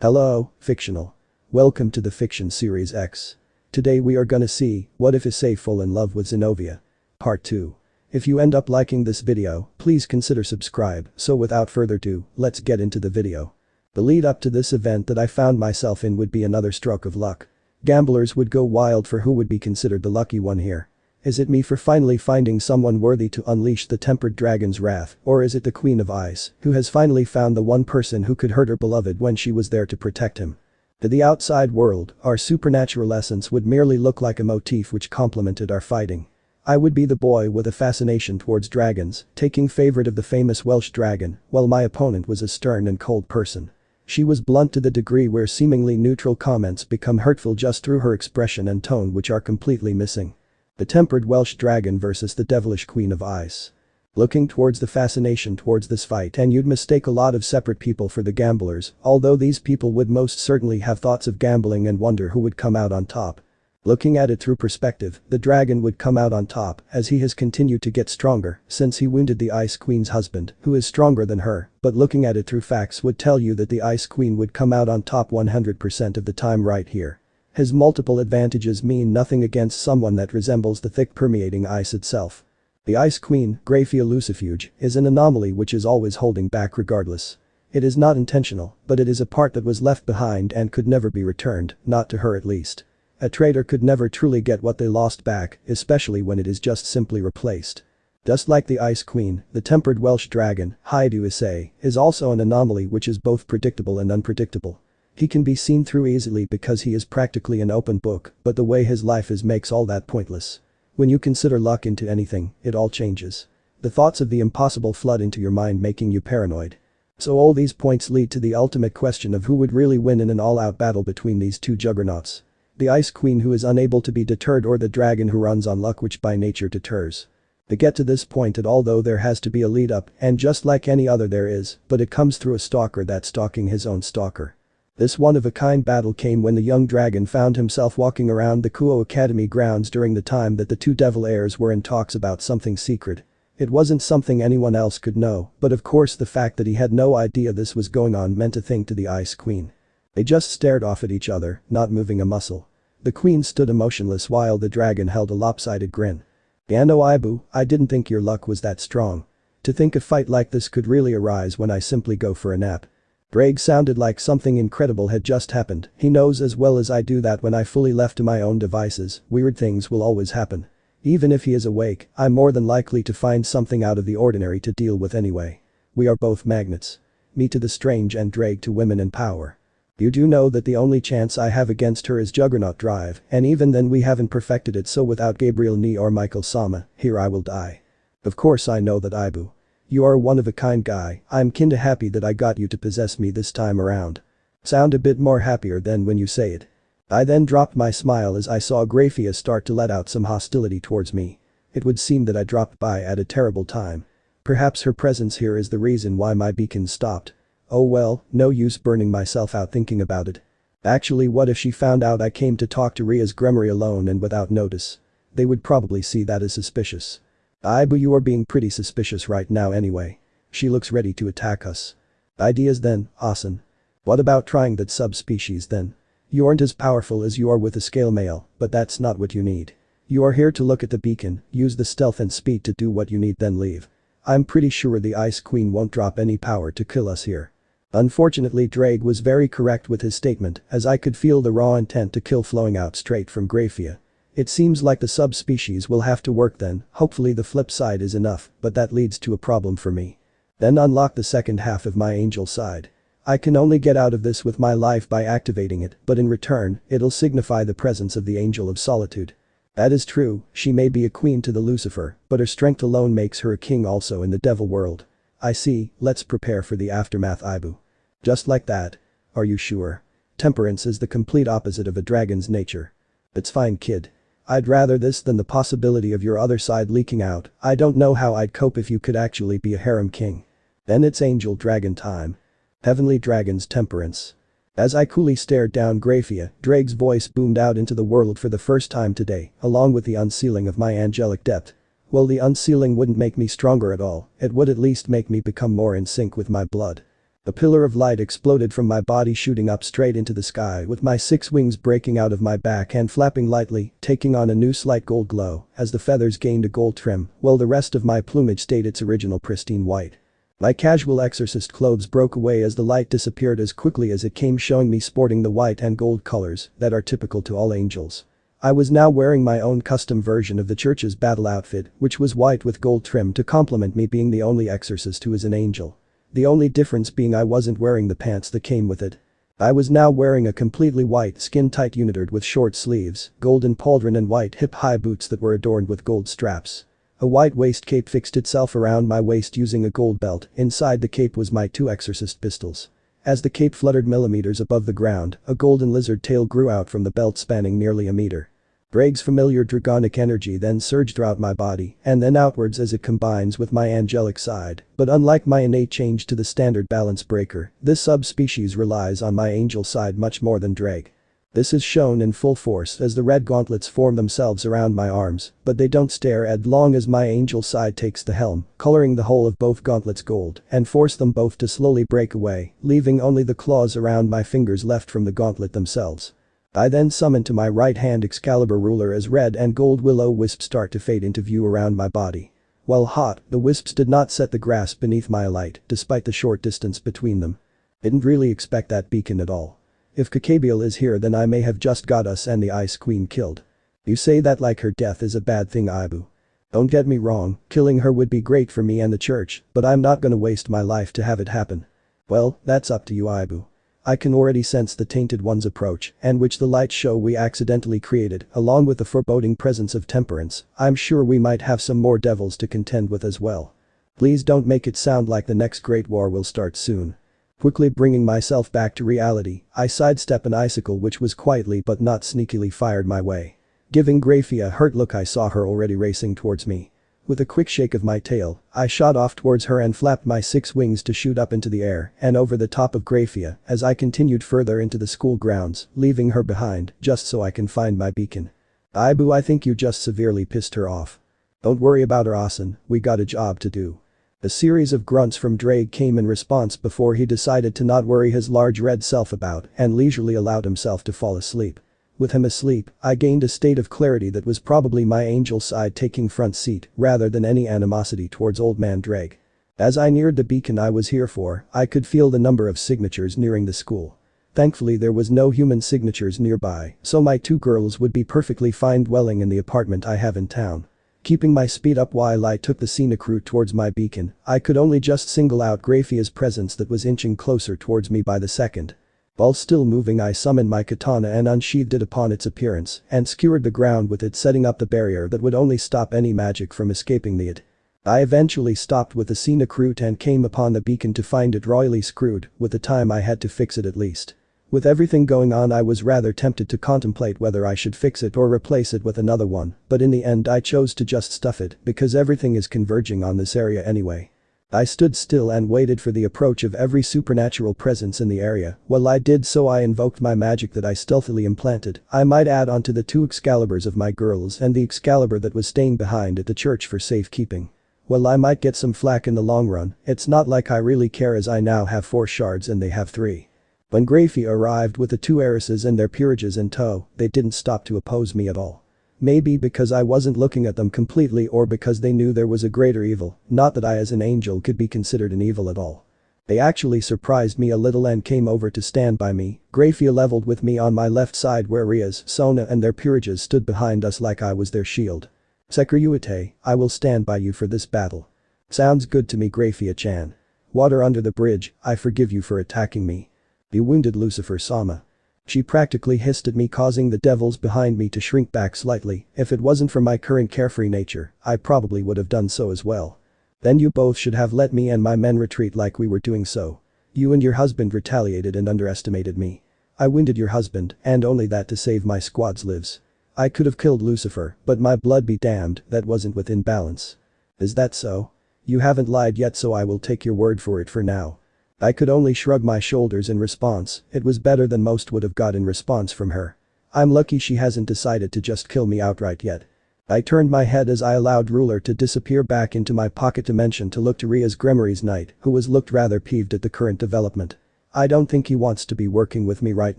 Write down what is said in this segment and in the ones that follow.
Hello, fictional. Welcome to the Fiction Series X. Today we are gonna see, what if Issei fall in love with Xenovia? Part 2. If you end up liking this video, please consider subscribe, so without further ado, let's get into the video. The lead up to this event that I found myself in would be another stroke of luck. Gamblers would go wild for who would be considered the lucky one here. Is it me for finally finding someone worthy to unleash the tempered dragon's wrath, or is it the Queen of Ice, who has finally found the one person who could hurt her beloved when she was there to protect him? To the outside world, our supernatural essence would merely look like a motif which complemented our fighting. I would be the boy with a fascination towards dragons, taking favorite of the famous Welsh dragon, while my opponent was a stern and cold person. She was blunt to the degree where seemingly neutral comments become hurtful just through her expression and tone, which are completely missing. The tempered Welsh dragon versus the devilish Queen of Ice. Looking towards the fascination towards this fight, and you'd mistake a lot of separate people for the gamblers, although these people would most certainly have thoughts of gambling and wonder who would come out on top. Looking at it through perspective, the dragon would come out on top as he has continued to get stronger since he wounded the Ice Queen's husband, who is stronger than her, but looking at it through facts would tell you that the Ice Queen would come out on top 100% of the time right here. His multiple advantages mean nothing against someone that resembles the thick permeating ice itself. The Ice Queen, Triplesquidge, is an anomaly which is always holding back regardless. It is not intentional, but it is a part that was left behind and could never be returned, not to her at least. A traitor could never truly get what they lost back, especially when it is just simply replaced. Just like the Ice Queen, the tempered Welsh dragon, Issei, is also an anomaly which is both predictable and unpredictable. He can be seen through easily because he is practically an open book, but the way his life is makes all that pointless. When you consider luck into anything, it all changes. The thoughts of the impossible flood into your mind, making you paranoid. So all these points lead to the ultimate question of who would really win in an all-out battle between these two juggernauts. The Ice Queen who is unable to be deterred, or the dragon who runs on luck which by nature deters. To get to this point, although there has to be a lead up, and just like any other there is, but it comes through a stalker that's stalking his own stalker. This one-of-a-kind battle came when the young dragon found himself walking around the Kuo Academy grounds during the time that the two devil heirs were in talks about something secret. It wasn't something anyone else could know, but of course the fact that he had no idea this was going on meant a thing to the Ice Queen. They just stared off at each other, not moving a muscle. The queen stood emotionless while the dragon held a lopsided grin. "Ano Ibu, I didn't think your luck was that strong. To think a fight like this could really arise when I simply go for a nap." Drake sounded like something incredible had just happened. He knows as well as I do that when I fully left to my own devices, weird things will always happen. Even if he is awake, I'm more than likely to find something out of the ordinary to deal with anyway. We are both magnets. Me to the strange and Drake to women in power. You do know that the only chance I have against her is Juggernaut Drive, and even then we haven't perfected it, so without Gabriel Ni or Michael Sama, here I will die. Of course I know that Ibu. You are a one-of-a-kind guy, I'm kinda happy that I got you to possess me this time around. Sound a bit more happier than when you say it. I then dropped my smile as I saw Graphia start to let out some hostility towards me. It would seem that I dropped by at a terrible time. Perhaps her presence here is the reason why my beacon stopped. Oh well, no use burning myself out thinking about it. Actually, what if she found out I came to talk to Ria's Grimoire alone and without notice? They would probably see that as suspicious. Ibu, you are being pretty suspicious right now anyway. She looks ready to attack us. Ideas then, Asen. What about trying that subspecies then? You aren't as powerful as you are with a scale mail, but that's not what you need. You are here to look at the beacon, use the stealth and speed to do what you need, then leave. I'm pretty sure the Ice Queen won't drop any power to kill us here. Unfortunately, Drake was very correct with his statement, as I could feel the raw intent to kill flowing out straight from Graphia. It seems like the subspecies will have to work then, hopefully the flip side is enough, but that leads to a problem for me. Then unlock the second half of my angel side. I can only get out of this with my life by activating it, but in return, it'll signify the presence of the Angel of Solitude. That is true, she may be a queen to the Lucifer, but her strength alone makes her a king also in the devil world. I see, let's prepare for the aftermath, Ibu. Just like that? Are you sure? Temperance is the complete opposite of a dragon's nature. It's fine, kid. I'd rather this than the possibility of your other side leaking out. I don't know how I'd cope if you could actually be a harem king. Then it's angel dragon time. Heavenly dragon's temperance. As I coolly stared down Graphia, Drake's voice boomed out into the world for the first time today, along with the unsealing of my angelic depth. Well, the unsealing wouldn't make me stronger at all, it would at least make me become more in sync with my blood. A pillar of light exploded from my body, shooting up straight into the sky with my 6 wings breaking out of my back and flapping lightly, taking on a new slight gold glow as the feathers gained a gold trim while the rest of my plumage stayed its original pristine white. My casual exorcist clothes broke away as the light disappeared as quickly as it came, showing me sporting the white and gold colors that are typical to all angels. I was now wearing my own custom version of the church's battle outfit, which was white with gold trim to complement me being the only exorcist who is an angel. The only difference being I wasn't wearing the pants that came with it. I was now wearing a completely white skin-tight unitard with short sleeves, golden pauldron and white hip-high boots that were adorned with gold straps. A white waist cape fixed itself around my waist using a gold belt. Inside the cape was my 2 exorcist pistols. As the cape fluttered millimeters above the ground, a golden lizard tail grew out from the belt spanning nearly a meter. Drake's familiar dragonic energy then surged throughout my body and then outwards as it combines with my angelic side, but unlike my innate change to the standard balance breaker, this subspecies relies on my angel side much more than Drake. This is shown in full force as the red gauntlets form themselves around my arms, but they don't stare as long as my angel side takes the helm, coloring the whole of both gauntlets gold and force them both to slowly break away, leaving only the claws around my fingers left from the gauntlet themselves. I then summon to my right hand Excalibur ruler as red and gold will-o-wisps start to fade into view around my body. While hot, the wisps did not set the grasp beneath my light despite the short distance between them. Didn't really expect that beacon at all. If Kakabiel is here, then I may have just got us and the Ice Queen killed. You say that like her death is a bad thing, Ibu. Don't get me wrong, killing her would be great for me and the church, but I'm not gonna waste my life to have it happen. Well, that's up to you, Ibu. I can already sense the Tainted One's approach, and which the light show we accidentally created, along with the foreboding presence of temperance. I'm sure we might have some more devils to contend with as well. Please don't make it sound like the next great war will start soon. Quickly bringing myself back to reality, I sidestep an icicle which was quietly but not sneakily fired my way. Giving Grafia a hurt look, I saw her already racing towards me. With a quick shake of my tail, I shot off towards her and flapped my 6 wings to shoot up into the air and over the top of Grafia as I continued further into the school grounds, leaving her behind just so I can find my beacon. Ibu, I think you just severely pissed her off. Don't worry about her, Asen, we got a job to do. A series of grunts from Drake came in response before he decided to not worry his large red self about and leisurely allowed himself to fall asleep. With him asleep, I gained a state of clarity that was probably my angel side taking front seat rather than any animosity towards old man Drake. As I neared the beacon I was here for, I could feel the number of signatures nearing the school. Thankfully there was no human signatures nearby, so my 2 girls would be perfectly fine dwelling in the apartment I have in town. Keeping my speed up while I took the scenic route towards my beacon, I could only just single out Grafia's presence that was inching closer towards me by the second. While still moving, I summoned my katana and unsheathed it upon its appearance and skewered the ground with it, setting up the barrier that would only stop any magic from escaping it. I eventually stopped with the scenic route and came upon the beacon to find it royally screwed with the time I had to fix it at least. With everything going on, I was rather tempted to contemplate whether I should fix it or replace it with another one, but in the end I chose to just stuff it because everything is converging on this area anyway. I stood still and waited for the approach of every supernatural presence in the area. While I did so, I invoked my magic that I stealthily implanted. I might add onto the 2 Excaliburs of my girls and the Excalibur that was staying behind at the church for safekeeping. While I might get some flack in the long run, it's not like I really care as I now have 4 shards and they have 3. When Grafia arrived with the 2 heiresses and their peerages in tow, they didn't stop to oppose me at all. Maybe because I wasn't looking at them completely or because they knew there was a greater evil, not that I as an angel could be considered an evil at all. They actually surprised me a little and came over to stand by me. Grafia leveled with me on my left side where Riaz, Sona and their peerages stood behind us like I was their shield. Sekiruite, I will stand by you for this battle. Sounds good to me, Grafia-chan. Water under the bridge, I forgive you for attacking me. You wounded Lucifer Sama. She practically hissed at me, causing the devils behind me to shrink back slightly. If it wasn't for my current carefree nature, I probably would have done so as well. Then you both should have let me and my men retreat like we were doing so. You and your husband retaliated and underestimated me. I wounded your husband, and only that to save my squad's lives. I could have killed Lucifer, but my blood be damned, that wasn't within balance. Is that so? You haven't lied yet, so I will take your word for it for now. I could only shrug my shoulders in response. It was better than most would have got in response from her. I'm lucky she hasn't decided to just kill me outright yet. I turned my head as I allowed Ruler to disappear back into my pocket dimension to look to Ria's Gremory's knight, who was looked rather peeved at the current development. I don't think he wants to be working with me right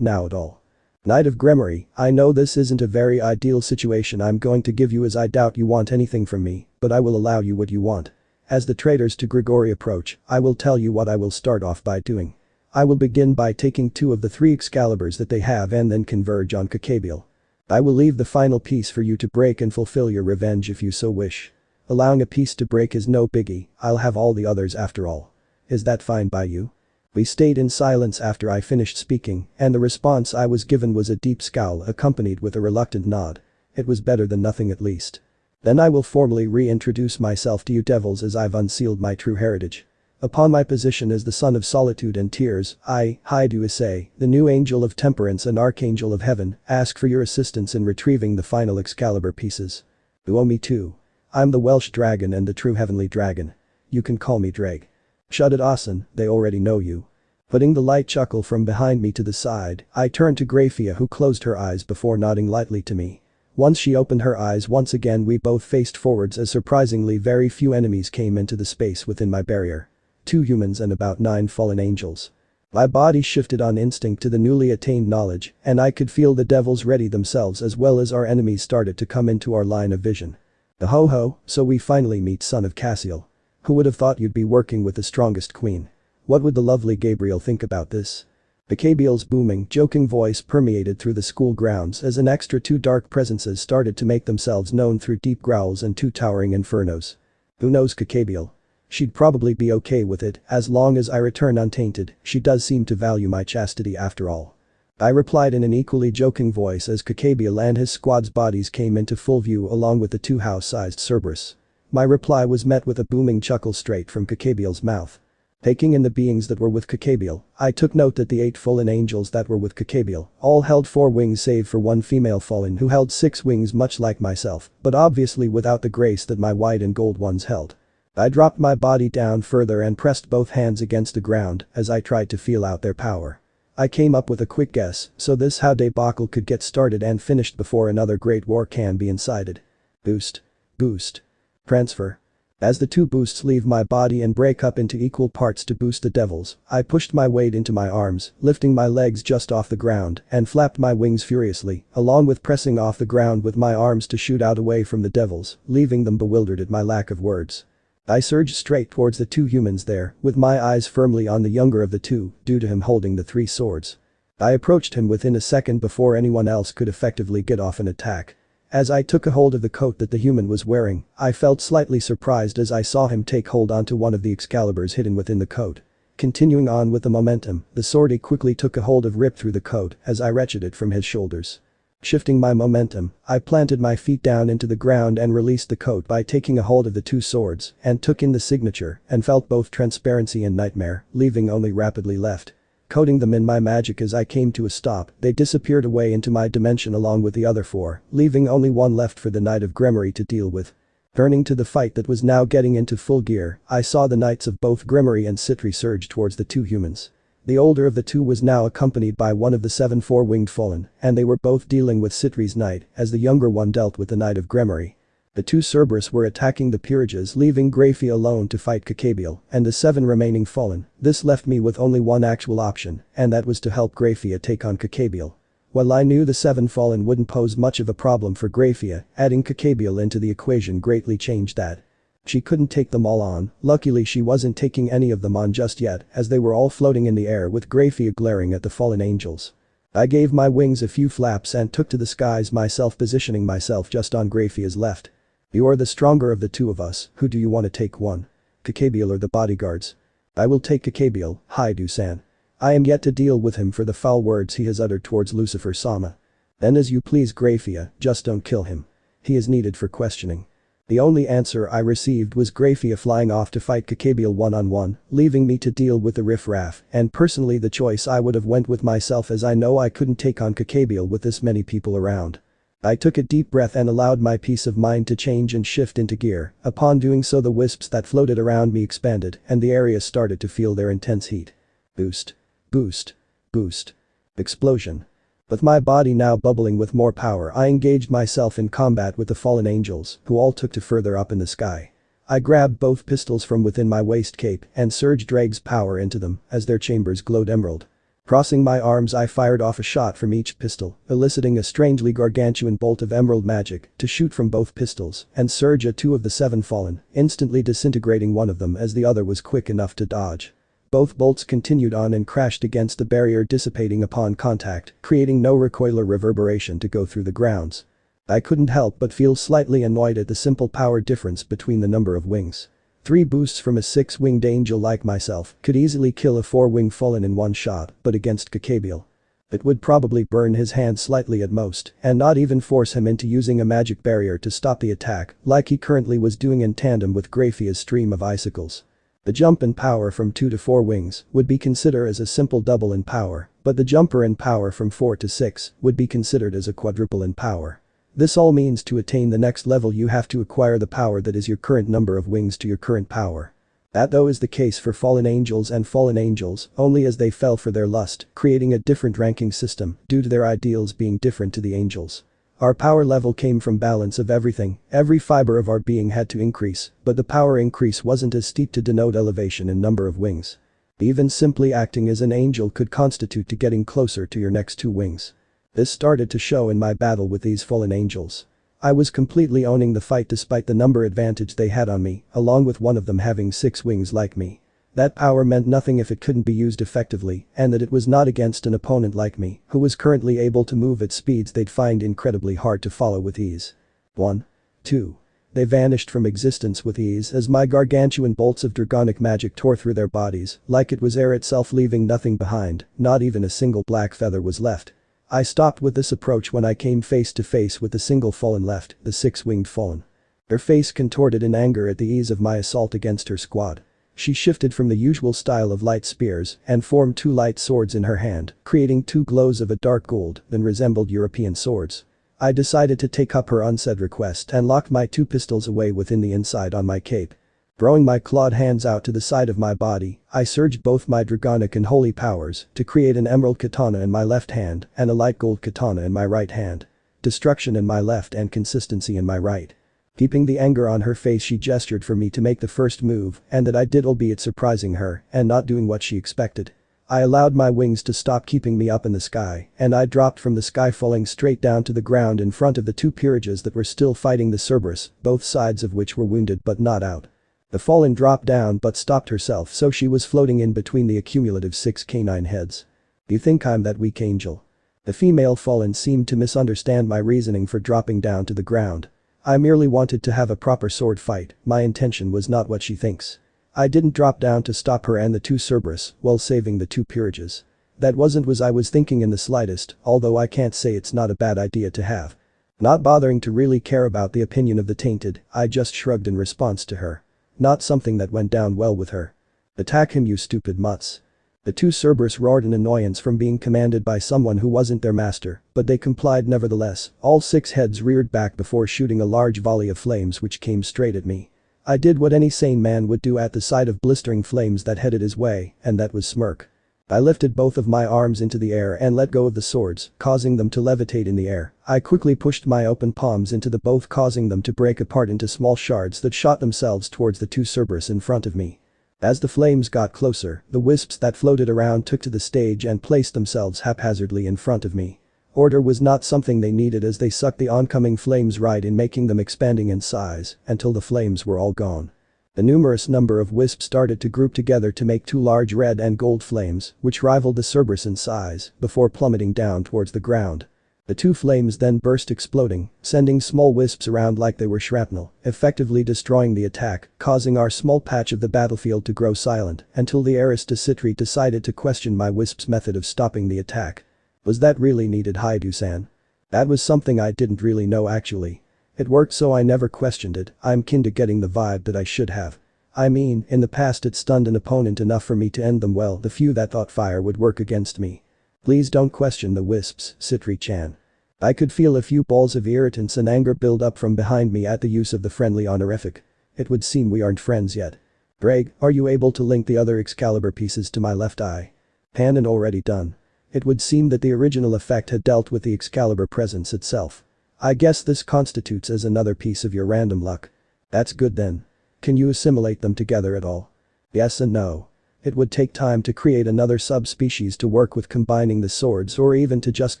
now at all. Knight of Gremory, I know this isn't a very ideal situation I'm going to give you, as I doubt you want anything from me, but I will allow you what you want. As the traitors to Grigori approach, I will tell you what I will start off by doing. I will begin by taking 2 of the 3 Excaliburs that they have and then converge on Cacabiel. I will leave the final piece for you to break and fulfill your revenge if you so wish. Allowing a piece to break is no biggie, I'll have all the others after all. Is that fine by you? We stayed in silence after I finished speaking, and the response I was given was a deep scowl accompanied with a reluctant nod. It was better than nothing at least. Then I will formally reintroduce myself to you devils, as I've unsealed my true heritage. Upon my position as the son of solitude and tears, I, Issei, the new angel of temperance and archangel of heaven, ask for your assistance in retrieving the final Excalibur pieces. You owe me too. I'm the Welsh dragon and the true heavenly dragon. You can call me Drake. Shut it, Austin, they already know you. Putting the light chuckle from behind me to the side, I turned to Grafia, who closed her eyes before nodding lightly to me. Once she opened her eyes once again, we both faced forwards as surprisingly very few enemies came into the space within my barrier. 2 humans and about 9 fallen angels. My body shifted on instinct to the newly attained knowledge, and I could feel the devils ready themselves as well as our enemies started to come into our line of vision. Ho ho, so we finally meet, son of Cassiel. Who would have thought you'd be working with the strongest queen? What would the lovely Gabriel think about this? Cacabiel's booming, joking voice permeated through the school grounds as an extra 2 dark presences started to make themselves known through deep growls and 2 towering infernos. Who knows Cacabiel? She'd probably be okay with it, as long as I return untainted. She does seem to value my chastity after all. I replied in an equally joking voice as Cacabiel and his squad's bodies came into full view along with the 2 house-sized Cerberus. My reply was met with a booming chuckle straight from Cacabiel's mouth. Taking in the beings that were with Cacabiel, I took note that the 8 fallen angels that were with Cacabiel all held 4 wings save for 1 female fallen who held 6 wings, much like myself, but obviously without the grace that my white and gold ones held. I dropped my body down further and pressed both hands against the ground as I tried to feel out their power. I came up with a quick guess, so this how debacle could get started and finished before another great war can be incited. Boost. Boost. Transfer. As the 2 boosts leave my body and break up into equal parts to boost the devils, I pushed my weight into my arms, lifting my legs just off the ground and flapped my wings furiously, along with pressing off the ground with my arms to shoot out away from the devils, leaving them bewildered at my lack of words. I surged straight towards the 2 humans there, with my eyes firmly on the younger of the 2, due to him holding the 3 swords. I approached him within a second before anyone else could effectively get off an attack. As I took a hold of the coat that the human was wearing, I felt slightly surprised as I saw him take hold onto one of the Excaliburs hidden within the coat. Continuing on with the momentum, the sword quickly took a hold of Rip through the coat as I wrenched it from his shoulders. Shifting my momentum, I planted my feet down into the ground and released the coat by taking a hold of the 2 swords and took in the signature and felt both transparency and nightmare, leaving only rapidly left. Coating them in my magic as I came to a stop, they disappeared away into my dimension along with the other 4, leaving only 1 left for the Knight of Gremory to deal with. Turning to the fight that was now getting into full gear, I saw the knights of both Gremory and Citri surge towards the 2 humans. The older of the 2 was now accompanied by one of the 7 4-winged fallen, and they were both dealing with Citri's knight as the younger one dealt with the Knight of Gremory. The 2 Cerberus were attacking the peerages, leaving Grafia alone to fight Cacabiel and the 7 remaining fallen. This left me with only one actual option, and that was to help Grafia take on Cacabiel. While I knew the 7 fallen wouldn't pose much of a problem for Grafia, adding Cacabiel into the equation greatly changed that. She couldn't take them all on. Luckily she wasn't taking any of them on just yet, as they were all floating in the air with Grafia glaring at the fallen angels. I gave my wings a few flaps and took to the skies myself, positioning myself just on Grafia's left. You're the stronger of the 2 of us, who do you want to take one? Cacabiel or the bodyguards? I will take Cacabiel, Haidu-san. I am yet to deal with him for the foul words he has uttered towards Lucifer Sama. Then as you please Grafia, just don't kill him. He is needed for questioning. The only answer I received was Grafia flying off to fight Cacabiel one-on-one, leaving me to deal with the riff-raff, and personally the choice I would have went with myself, as I know I couldn't take on Cacabiel with this many people around. I took a deep breath and allowed my peace of mind to change and shift into gear. Upon doing so, the wisps that floated around me expanded and the area started to feel their intense heat. Boost. Boost. Boost. Explosion. With my body now bubbling with more power, I engaged myself in combat with the fallen angels, who all took to further up in the sky. I grabbed both pistols from within my waist cape and surged Drake's power into them as their chambers glowed emerald. Crossing my arms, I fired off a shot from each pistol, eliciting a strangely gargantuan bolt of emerald magic to shoot from both pistols and surge at 2 of the 7 fallen, instantly disintegrating one of them as the other was quick enough to dodge. Both bolts continued on and crashed against the barrier, dissipating upon contact, creating no recoil or reverberation to go through the grounds. I couldn't help but feel slightly annoyed at the simple power difference between the number of wings. 3 boosts from a 6-winged angel like myself could easily kill a 4-wing fallen in one shot, but against Cacabiel, it would probably burn his hand slightly at most and not even force him into using a magic barrier to stop the attack like he currently was doing in tandem with Graphia's stream of icicles. The jump in power from 2 to 4 wings would be considered as a simple double in power, but the jumper in power from 4 to 6 would be considered as a quadruple in power. This all means to attain the next level you have to acquire the power that is your current number of wings to your current power. That though is the case for fallen angels and fallen angels only as they fell for their lust, creating a different ranking system due to their ideals being different to the angels. Our power level came from balance of everything, every fiber of our being had to increase, but the power increase wasn't as steep to denote elevation in number of wings. Even simply acting as an angel could constitute to getting closer to your next 2 wings. This started to show in my battle with these fallen angels. I was completely owning the fight despite the number advantage they had on me, along with one of them having 6 wings like me. That power meant nothing if it couldn't be used effectively, and that it was not against an opponent like me, who was currently able to move at speeds they'd find incredibly hard to follow with ease. 1. 2. They vanished from existence with ease as my gargantuan bolts of dragonic magic tore through their bodies like it was air itself, leaving nothing behind, not even a single black feather was left. I stopped with this approach when I came face to face with the single fallen left, the 6-winged fallen. Her face contorted in anger at the ease of my assault against her squad. She shifted from the usual style of light spears and formed 2 light swords in her hand, creating 2 glows of a dark gold that resembled European swords. I decided to take up her unsaid request and locked my 2 pistols away within the inside on my cape. Throwing my clawed hands out to the side of my body, I surged both my dragonic and holy powers to create an emerald katana in my left hand and a light gold katana in my right hand. Destruction in my left and consistency in my right. Keeping the anger on her face, she gestured for me to make the first move, and that I did, albeit surprising her and not doing what she expected. I allowed my wings to stop keeping me up in the sky, and I dropped from the sky, falling straight down to the ground in front of the 2 peerages that were still fighting the Cerberus, both sides of which were wounded but not out. The fallen dropped down but stopped herself, so she was floating in between the accumulative 6 canine heads. You think I'm that weak, angel? The female fallen seemed to misunderstand my reasoning for dropping down to the ground. I merely wanted to have a proper sword fight, my intention was not what she thinks. I didn't drop down to stop her and the 2 Cerberus while saving the 2 peerages. That wasn't what I was thinking in the slightest, although I can't say it's not a bad idea to have. Not bothering to really care about the opinion of the tainted, I just shrugged in response to her. Not something that went down well with her. Attack him, you stupid mutts. The 2 Cerberus roared in annoyance from being commanded by someone who wasn't their master, but they complied nevertheless. All 6 heads reared back before shooting a large volley of flames which came straight at me. I did what any sane man would do at the sight of blistering flames that headed his way, and that was smirk. I lifted both of my arms into the air and let go of the swords, causing them to levitate in the air. I quickly pushed my open palms into the both, causing them to break apart into small shards that shot themselves towards the 2 Cerberus in front of me. As the flames got closer, the wisps that floated around took to the stage and placed themselves haphazardly in front of me. Order was not something they needed as they sucked the oncoming flames right in, making them expanding in size until the flames were all gone. The numerous number of wisps started to group together to make 2 large red and gold flames, which rivaled the Cerberus in size, before plummeting down towards the ground. The 2 flames then burst, exploding, sending small wisps around like they were shrapnel, effectively destroying the attack, causing our small patch of the battlefield to grow silent until the heiress de Citri decided to question my wisp's method of stopping the attack. Was that really needed, Haidu-san? That was something I didn't really know actually. It worked, so I never questioned it. I'm kin to getting the vibe that I should have. I mean, in the past it stunned an opponent enough for me to end them well, the few that thought fire would work against me. Please don't question the wisps, Citri-chan. I could feel a few balls of irritance and anger build up from behind me at the use of the friendly honorific. It would seem we aren't friends yet. Greg, are you able to link the other Excalibur pieces to my left eye? Pan and already done. It would seem that the original effect had dealt with the Excalibur presence itself. I guess this constitutes as another piece of your random luck. That's good then. Can you assimilate them together at all? Yes and no. It would take time to create another subspecies to work with combining the swords or even to just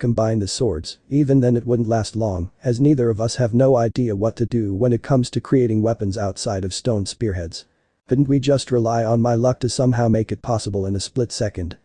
combine the swords, even then it wouldn't last long, as neither of us have no idea what to do when it comes to creating weapons outside of stone spearheads. Couldn't we just rely on my luck to somehow make it possible in a split second?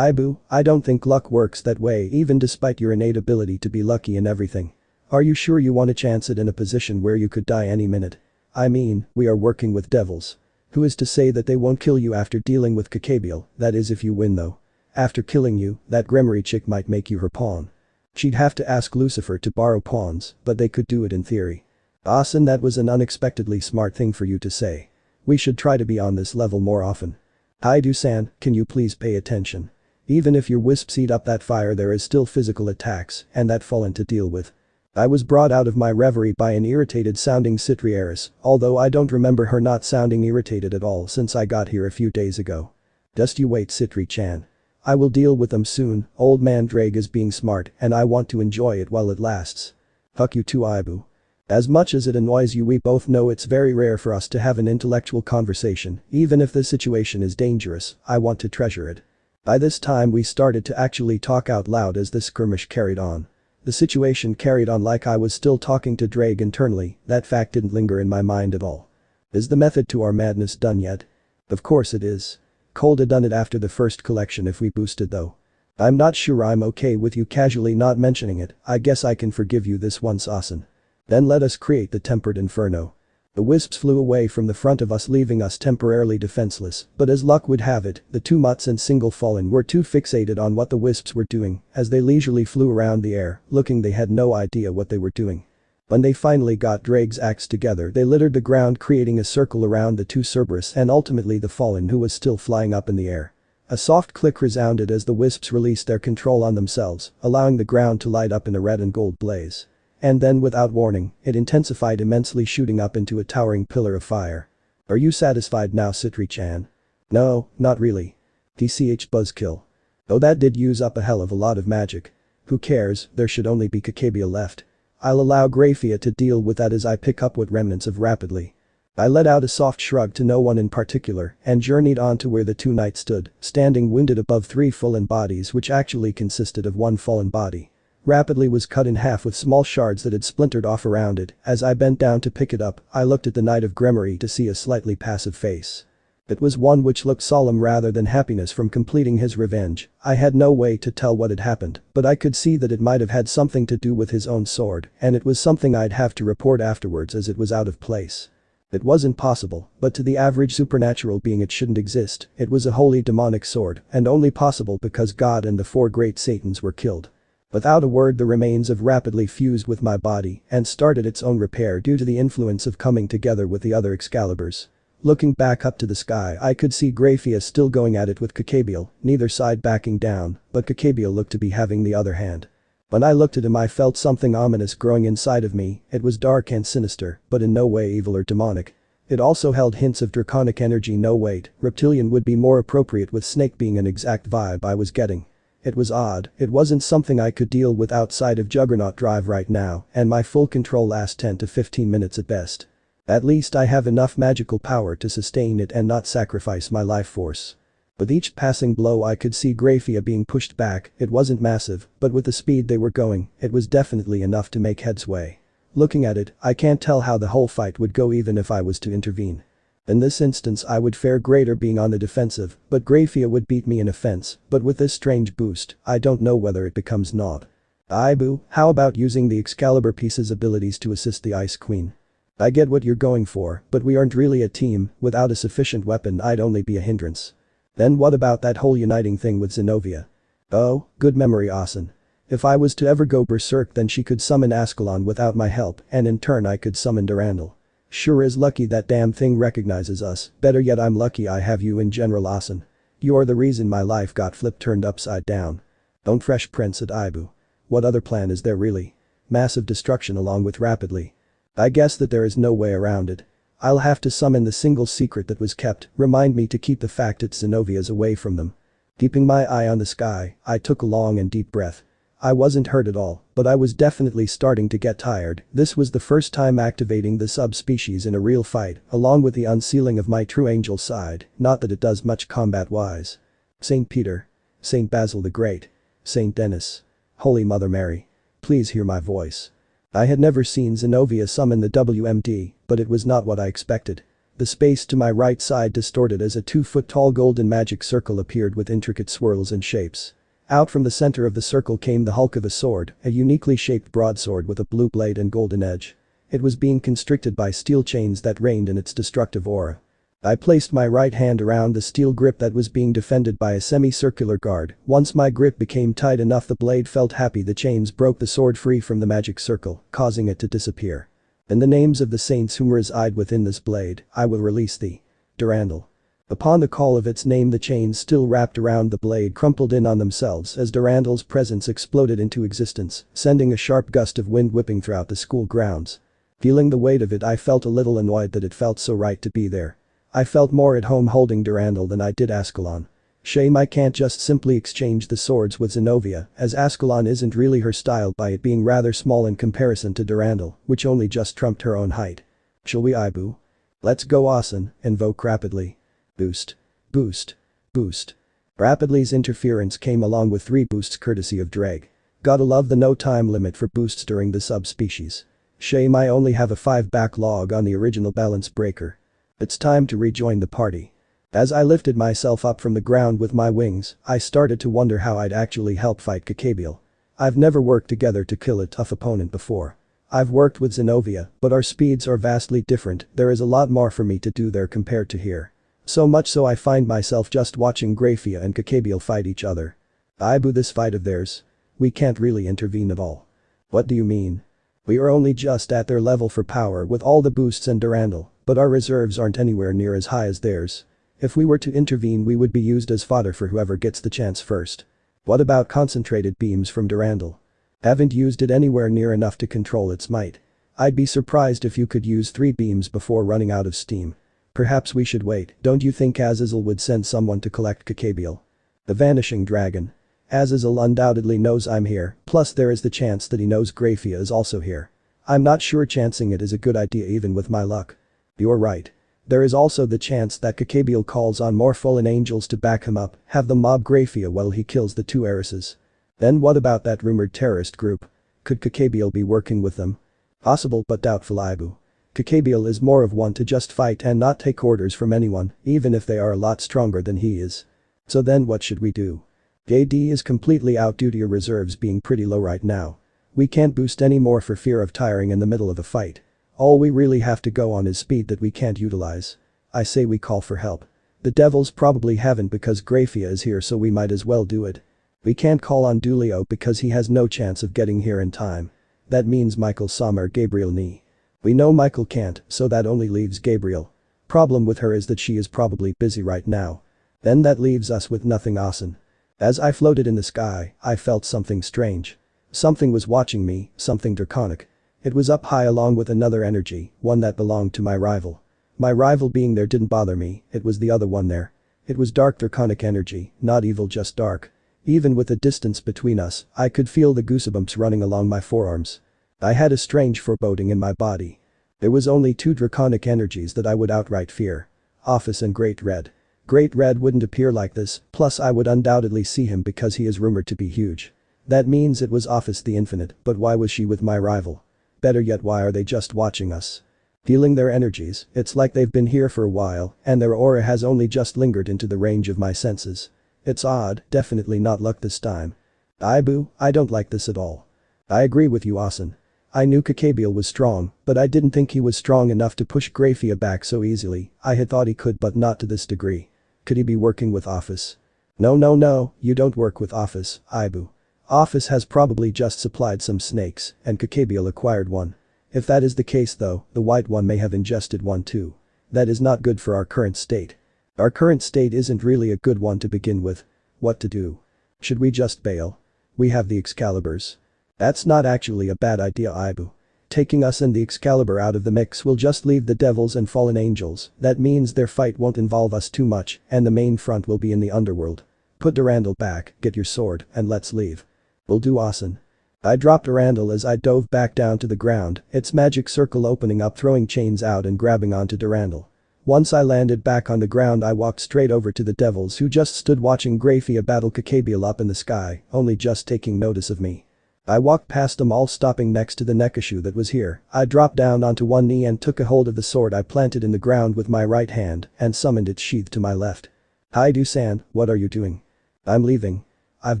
Boo, I don't think luck works that way even despite your innate ability to be lucky in everything. Are you sure you want to chance it in a position where you could die any minute? I mean, we are working with devils. Who is to say that they won't kill you after dealing with Cacabiel, that is if you win though. After killing you, that Gremory chick might make you her pawn. She'd have to ask Lucifer to borrow pawns, but they could do it in theory. Awesome, that was an unexpectedly smart thing for you to say. We should try to be on this level more often. San, can you please pay attention? Even if your wisps eat up that fire there is still physical attacks and that fallen to deal with. I was brought out of my reverie by an irritated sounding Citriaris, although I don't remember her not sounding irritated at all since I got here a few days ago. Just you wait, Citri-chan. I will deal with them soon. Old man Drake is being smart and I want to enjoy it while it lasts. Fuck you too, Ibu. As much as it annoys you, we both know it's very rare for us to have an intellectual conversation. Even if the situation is dangerous, I want to treasure it. By this time we started to actually talk out loud as the skirmish carried on. The situation carried on like I was still talking to Drake internally. That fact didn't linger in my mind at all. Is the method to our madness done yet? Of course it is. Cold've done it after the first collection if we boosted though. I'm not sure I'm okay with you casually not mentioning it. I guess I can forgive you this once, Asen. Then let us create the tempered inferno. The wisps flew away from the front of us, leaving us temporarily defenseless, but as luck would have it, the two mutts and single fallen were too fixated on what the wisps were doing as they leisurely flew around the air, looking they had no idea what they were doing. When they finally got Drake's axe together, they littered the ground, creating a circle around the two Cerberus and ultimately the fallen who was still flying up in the air. A soft click resounded as the wisps released their control on themselves, allowing the ground to light up in a red and gold blaze. And then without warning, it intensified immensely, shooting up into a towering pillar of fire. Are you satisfied now, Citri-chan? No, not really. TCH buzzkill. Though that did use up a hell of a lot of magic. Who cares, there should only be Cacabiel left. I'll allow Grafia to deal with that as I pick up what remnants of rapidly. I let out a soft shrug to no one in particular and journeyed on to where the two knights stood, standing wounded above three fallen bodies which actually consisted of one fallen body. Rapidly was cut in half with small shards that had splintered off around it. As I bent down to pick it up, I looked at the Knight of Gremory to see a slightly passive face. It was one which looked solemn rather than happiness from completing his revenge. I had no way to tell what had happened, but I could see that it might have had something to do with his own sword, and it was something I'd have to report afterwards as it was out of place. It wasn't possible, but to the average supernatural being it shouldn't exist. It was a wholly demonic sword, and only possible because God and the four great Satans were killed. Without a word, the remains of rapidly fused with my body and started its own repair due to the influence of coming together with the other Excaliburs. Looking back up to the sky, I could see Grafia still going at it with Cacabiel, neither side backing down, but Cacabiel looked to be having the other hand. When I looked at him I felt something ominous growing inside of me. It was dark and sinister, but in no way evil or demonic. It also held hints of draconic energy. No wait, reptilian would be more appropriate with snake being an exact vibe I was getting. It was odd, it wasn't something I could deal with outside of Juggernaut Drive right now, and my full control lasts 10 to 15 minutes at best. At least I have enough magical power to sustain it and not sacrifice my life force. With each passing blow I could see Grafia being pushed back. It wasn't massive, but with the speed they were going, it was definitely enough to make headway. Looking at it, I can't tell how the whole fight would go even if I was to intervene. In this instance I would fare greater being on the defensive, but Grafia would beat me in offense, but with this strange boost, I don't know whether it becomes Nob. Ibu, how about using the Excalibur piece's abilities to assist the Ice Queen? I get what you're going for, but we aren't really a team. Without a sufficient weapon I'd only be a hindrance. Then what about that whole uniting thing with Xenovia? Oh, good memory, Asen. If I was to ever go berserk then she could summon Ascalon without my help, and in turn I could summon Durandal. Sure is lucky that damn thing recognizes us. Better yet, I'm lucky I have you in General Asen. You're the reason my life got flipped turned upside down. Don't Fresh Prince at Ibu. What other plan is there really? Massive destruction along with rapidly. I guess that there is no way around it. I'll have to summon the single secret that was kept. Remind me to keep the fact that Xenovia's away from them. Keeping my eye on the sky, I took a long and deep breath. I wasn't hurt at all, but I was definitely starting to get tired. This was the first time activating the subspecies in a real fight, along with the unsealing of my true angel side, not that it does much combat-wise. Saint Peter. Saint Basil the Great. Saint Denis. Holy Mother Mary. Please hear my voice. I had never seen Xenovia summon the WMD, but it was not what I expected. The space to my right side distorted as a 2-foot-tall golden magic circle appeared with intricate swirls and shapes. Out from the center of the circle came the hulk of a sword, a uniquely shaped broadsword with a blue blade and golden edge. It was being constricted by steel chains that rained in its destructive aura. I placed my right hand around the steel grip that was being defended by a semicircular guard. Once my grip became tight enough, the blade felt happy. The chains broke the sword free from the magic circle, causing it to disappear. In the names of the saints who reside within this blade, I will release thee. Durandal. Upon the call of its name, the chains still wrapped around the blade crumpled in on themselves as Durandal's presence exploded into existence, sending a sharp gust of wind whipping throughout the school grounds. Feeling the weight of it, I felt a little annoyed that it felt so right to be there. I felt more at home holding Durandal than I did Ascalon. Shame I can't just simply exchange the swords with Xenovia, as Ascalon isn't really her style by it being rather small in comparison to Durandal, which only just trumped her own height. Shall we, Ibu? Let's go, Asen, invoke rapidly. Boost. Boost. Boost. Rapidly's interference came along with 3 boosts courtesy of Dreg. Gotta love the no time limit for boosts during the subspecies. Shame I only have a 5 backlog on the original balance breaker. It's time to rejoin the party. As I lifted myself up from the ground with my wings, I started to wonder how I'd actually help fight Kakabiel. I've never worked together to kill a tough opponent before. I've worked with Xenovia, but our speeds are vastly different. There is a lot more for me to do there compared to here. So much so I find myself just watching Grafia and Kakabiel fight each other. Ibu, this fight of theirs. We can't really intervene at all. What do you mean? We are only just at their level for power with all the boosts and Durandal, but our reserves aren't anywhere near as high as theirs. If we were to intervene, we would be used as fodder for whoever gets the chance first. What about concentrated beams from Durandal? Haven't used it anywhere near enough to control its might. I'd be surprised if you could use 3 beams before running out of steam. Perhaps we should wait. Don't you think Azazel would send someone to collect Kakabiel? The Vanishing Dragon. Azazel undoubtedly knows I'm here, plus there is the chance that he knows Grafia is also here. I'm not sure chancing it is a good idea even with my luck. You're right. There is also the chance that Kakabiel calls on more fallen angels to back him up, have them mob Grafia while he kills the 2 heiresses. Then what about that rumored terrorist group? Could Kakabiel be working with them? Possible but doubtful, Ibu. Kakabiel is more of one to just fight and not take orders from anyone, even if they are a lot stronger than he is. So then what should we do? AD is completely out due to your reserves being pretty low right now. We can't boost any more for fear of tiring in the middle of a fight. All we really have to go on is speed that we can't utilize. I say we call for help. The devils probably haven't because Grafia is here, so we might as well do it. We can't call on Dulio because he has no chance of getting here in time. That means Michael Sommer, Gabriel Nee. We know Michael can't, so that only leaves Gabriel. Problem with her is that she is probably busy right now. Then that leaves us with nothing. Asen. As I floated in the sky, I felt something strange. Something was watching me, something draconic. It was up high along with another energy, one that belonged to my rival. My rival being there didn't bother me, it was the other one there. It was dark draconic energy, not evil, just dark. Even with the distance between us, I could feel the goosebumps running along my forearms. I had a strange foreboding in my body. There was only 2 draconic energies that I would outright fear. Office and Great Red. Great Red wouldn't appear like this, plus I would undoubtedly see him because he is rumored to be huge. That means it was Office the Infinite, but why was she with my rival? Better yet, why are they just watching us? Feeling their energies, it's like they've been here for a while, and their aura has only just lingered into the range of my senses. It's odd, definitely not luck this time. Ibu, I don't like this at all. I agree with you, Asen. I knew Kakabiel was strong, but I didn't think he was strong enough to push Grafia back so easily. I had thought he could, but not to this degree. Could he be working with Office? No, you don't work with Office, Ibu. Office has probably just supplied some snakes, and Kakabiel acquired one. If that is the case though, the white one may have ingested one too. That is not good for our current state. Our current state isn't really a good one to begin with. What to do? Should we just bail? We have the Excaliburs. That's not actually a bad idea, Ibu. Taking us and the Excalibur out of the mix will just leave the devils and fallen angels. That means their fight won't involve us too much, and the main front will be in the underworld. Put Durandal back, get your sword, and let's leave. Will do, Asen. I dropped Durandal as I dove back down to the ground, its magic circle opening up, throwing chains out and grabbing onto Durandal. Once I landed back on the ground, I walked straight over to the devils who just stood watching Grafia battle Cacabial up in the sky, only just taking notice of me. I walked past them all, stopping next to the Nekashu that was here. I dropped down onto one knee and took a hold of the sword I planted in the ground with my right hand and summoned its sheath to my left. Hi Dusan, what are you doing? I'm leaving. I've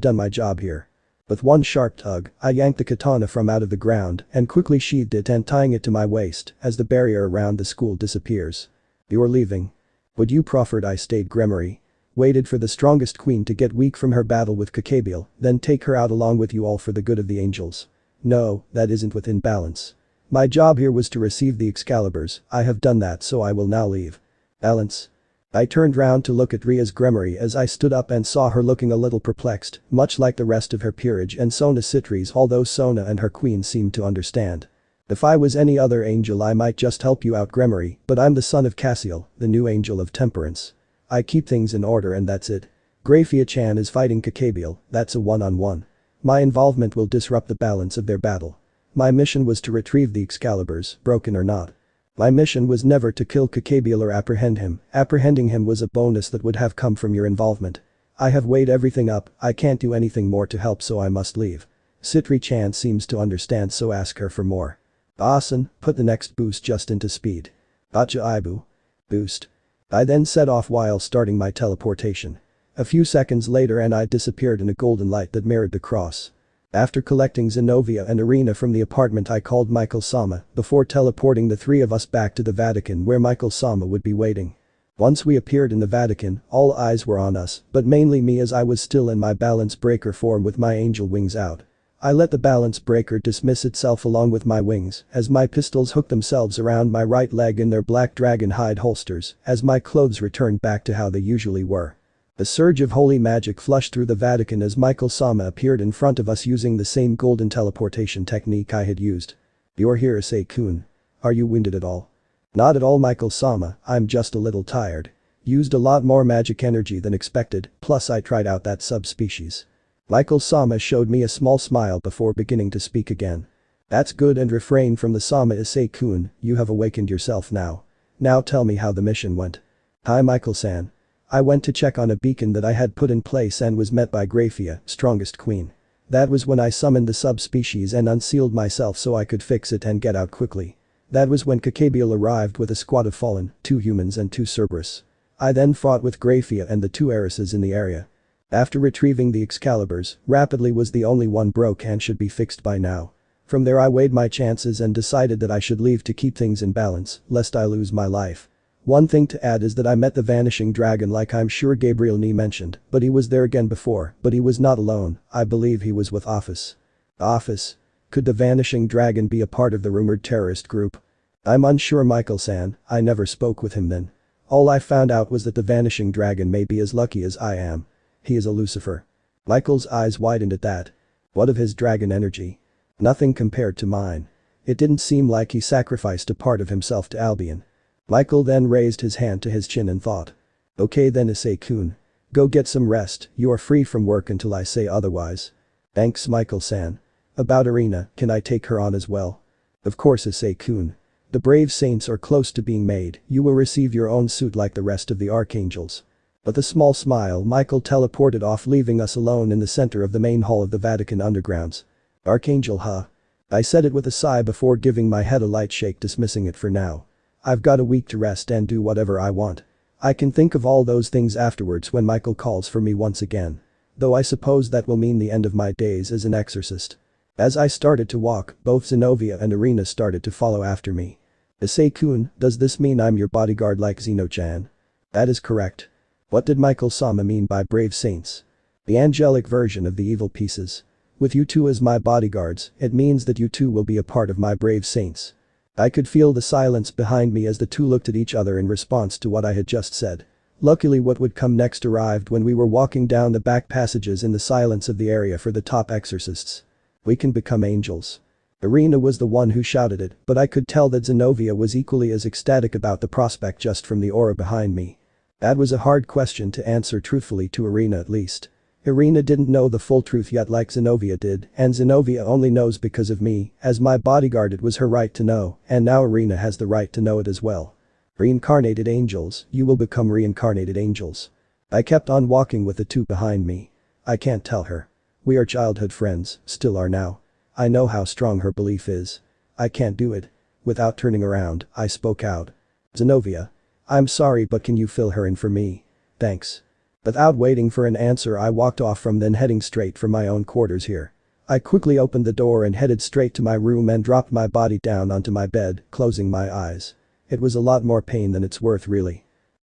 done my job here. With one sharp tug, I yanked the katana from out of the ground and quickly sheathed it and tying it to my waist as the barrier around the school disappears. You're leaving. Would you? Proffered. I stayed. Gremory. Waited for the strongest queen to get weak from her battle with Cacabial, then take her out along with you all for the good of the angels. No, that isn't within balance. My job here was to receive the Excaliburs. I have done that, so I will now leave. Balance. I turned round to look at Ria's Gremory as I stood up and saw her looking a little perplexed, much like the rest of her peerage and Sona Citries, although Sona and her queen seemed to understand. If I was any other angel I might just help you out, Gremory, but I'm the son of Cassiel, the new angel of temperance. I keep things in order and that's it. Grafia-chan is fighting Cacabial, that's a one-on-one. My involvement will disrupt the balance of their battle. My mission was to retrieve the Excaliburs, broken or not. My mission was never to kill Cacabial or apprehend him. Apprehending him was a bonus that would have come from your involvement. I have weighed everything up, I can't do anything more to help, so I must leave. Citri-chan seems to understand, so ask her for more. Asen, put the next boost just into speed. Acha Ibu. Boost. I then set off while starting my teleportation. A few seconds later and I disappeared in a golden light that mirrored the cross. After collecting Xenovia and Irina from the apartment, I called Michael Sama before teleporting the three of us back to the Vatican where Michael Sama would be waiting. Once we appeared in the Vatican, all eyes were on us, but mainly me as I was still in my balance breaker form with my angel wings out. I let the balance breaker dismiss itself along with my wings as my pistols hooked themselves around my right leg in their black dragon hide holsters as my clothes returned back to how they usually were. A surge of holy magic flushed through the Vatican as Michael Sama appeared in front of us using the same golden teleportation technique I had used. You're here, Issei-kun. Are you winded at all? Not at all, Michael Sama, I'm just a little tired. Used a lot more magic energy than expected, plus I tried out that subspecies. Michael Sama showed me a small smile before beginning to speak again. That's good, and refrain from the Sama. Issei-kun, you have awakened yourself now. Now tell me how the mission went. Hi Michael-san. I went to check on a beacon that I had put in place and was met by Grafia, strongest queen. That was when I summoned the subspecies and unsealed myself so I could fix it and get out quickly. That was when Cacabial arrived with a squad of fallen, 2 humans and 2 Cerberus. I then fought with Grafia and the 2 heiresses in the area. After retrieving the Excaliburs, rapidly was the only one broke and should be fixed by now. From there I weighed my chances and decided that I should leave to keep things in balance, lest I lose my life. One thing to add is that I met the Vanishing Dragon, like I'm sure Gabriel Nee mentioned, but he was there again before, but he was not alone, I believe he was with Office. Office? Could the Vanishing Dragon be a part of the rumored terrorist group? I'm unsure, Michael-san, I never spoke with him then. All I found out was that the Vanishing Dragon may be as lucky as I am. He is a Lucifer. Michael's eyes widened at that. What of his dragon energy? Nothing compared to mine. It didn't seem like he sacrificed a part of himself to Albion. Michael then raised his hand to his chin and thought. Okay then, Issei-kun. Go get some rest, you are free from work until I say otherwise. Thanks, Michael-san. About Irina, can I take her on as well? Of course, Issei-kun. The brave saints are close to being made, you will receive your own suit like the rest of the archangels. With a small smile, Michael teleported off, leaving us alone in the center of the main hall of the Vatican undergrounds. Archangel, huh? I said it with a sigh before giving my head a light shake, dismissing it for now. I've got a week to rest and do whatever I want. I can think of all those things afterwards when Michael calls for me once again. Though I suppose that will mean the end of my days as an exorcist. As I started to walk, both Xenovia and Irina started to follow after me. Issei-kun, does this mean I'm your bodyguard like Xeno-chan? That is correct. What did Michael Sama mean by brave saints? The angelic version of the evil pieces. With you two as my bodyguards, it means that you two will be a part of my brave saints. I could feel the silence behind me as the two looked at each other in response to what I had just said. Luckily, what would come next arrived when we were walking down the back passages in the silence of the area for the top exorcists. We can become angels. Irina was the one who shouted it, but I could tell that Xenovia was equally as ecstatic about the prospect just from the aura behind me. That was a hard question to answer truthfully to Irina at least. Irina didn't know the full truth yet like Xenovia did, and Xenovia only knows because of me, as my bodyguard it was her right to know, and now Irina has the right to know it as well. Reincarnated angels, you will become reincarnated angels. I kept on walking with the two behind me. I can't tell her. We are childhood friends, still are now. I know how strong her belief is. I can't do it. Without turning around, I spoke out. Xenovia. I'm sorry but can you fill her in for me? Thanks. Without waiting for an answer I walked off from then heading straight for my own quarters here. I quickly opened the door and headed straight to my room and dropped my body down onto my bed, closing my eyes. It was a lot more pain than it's worth really.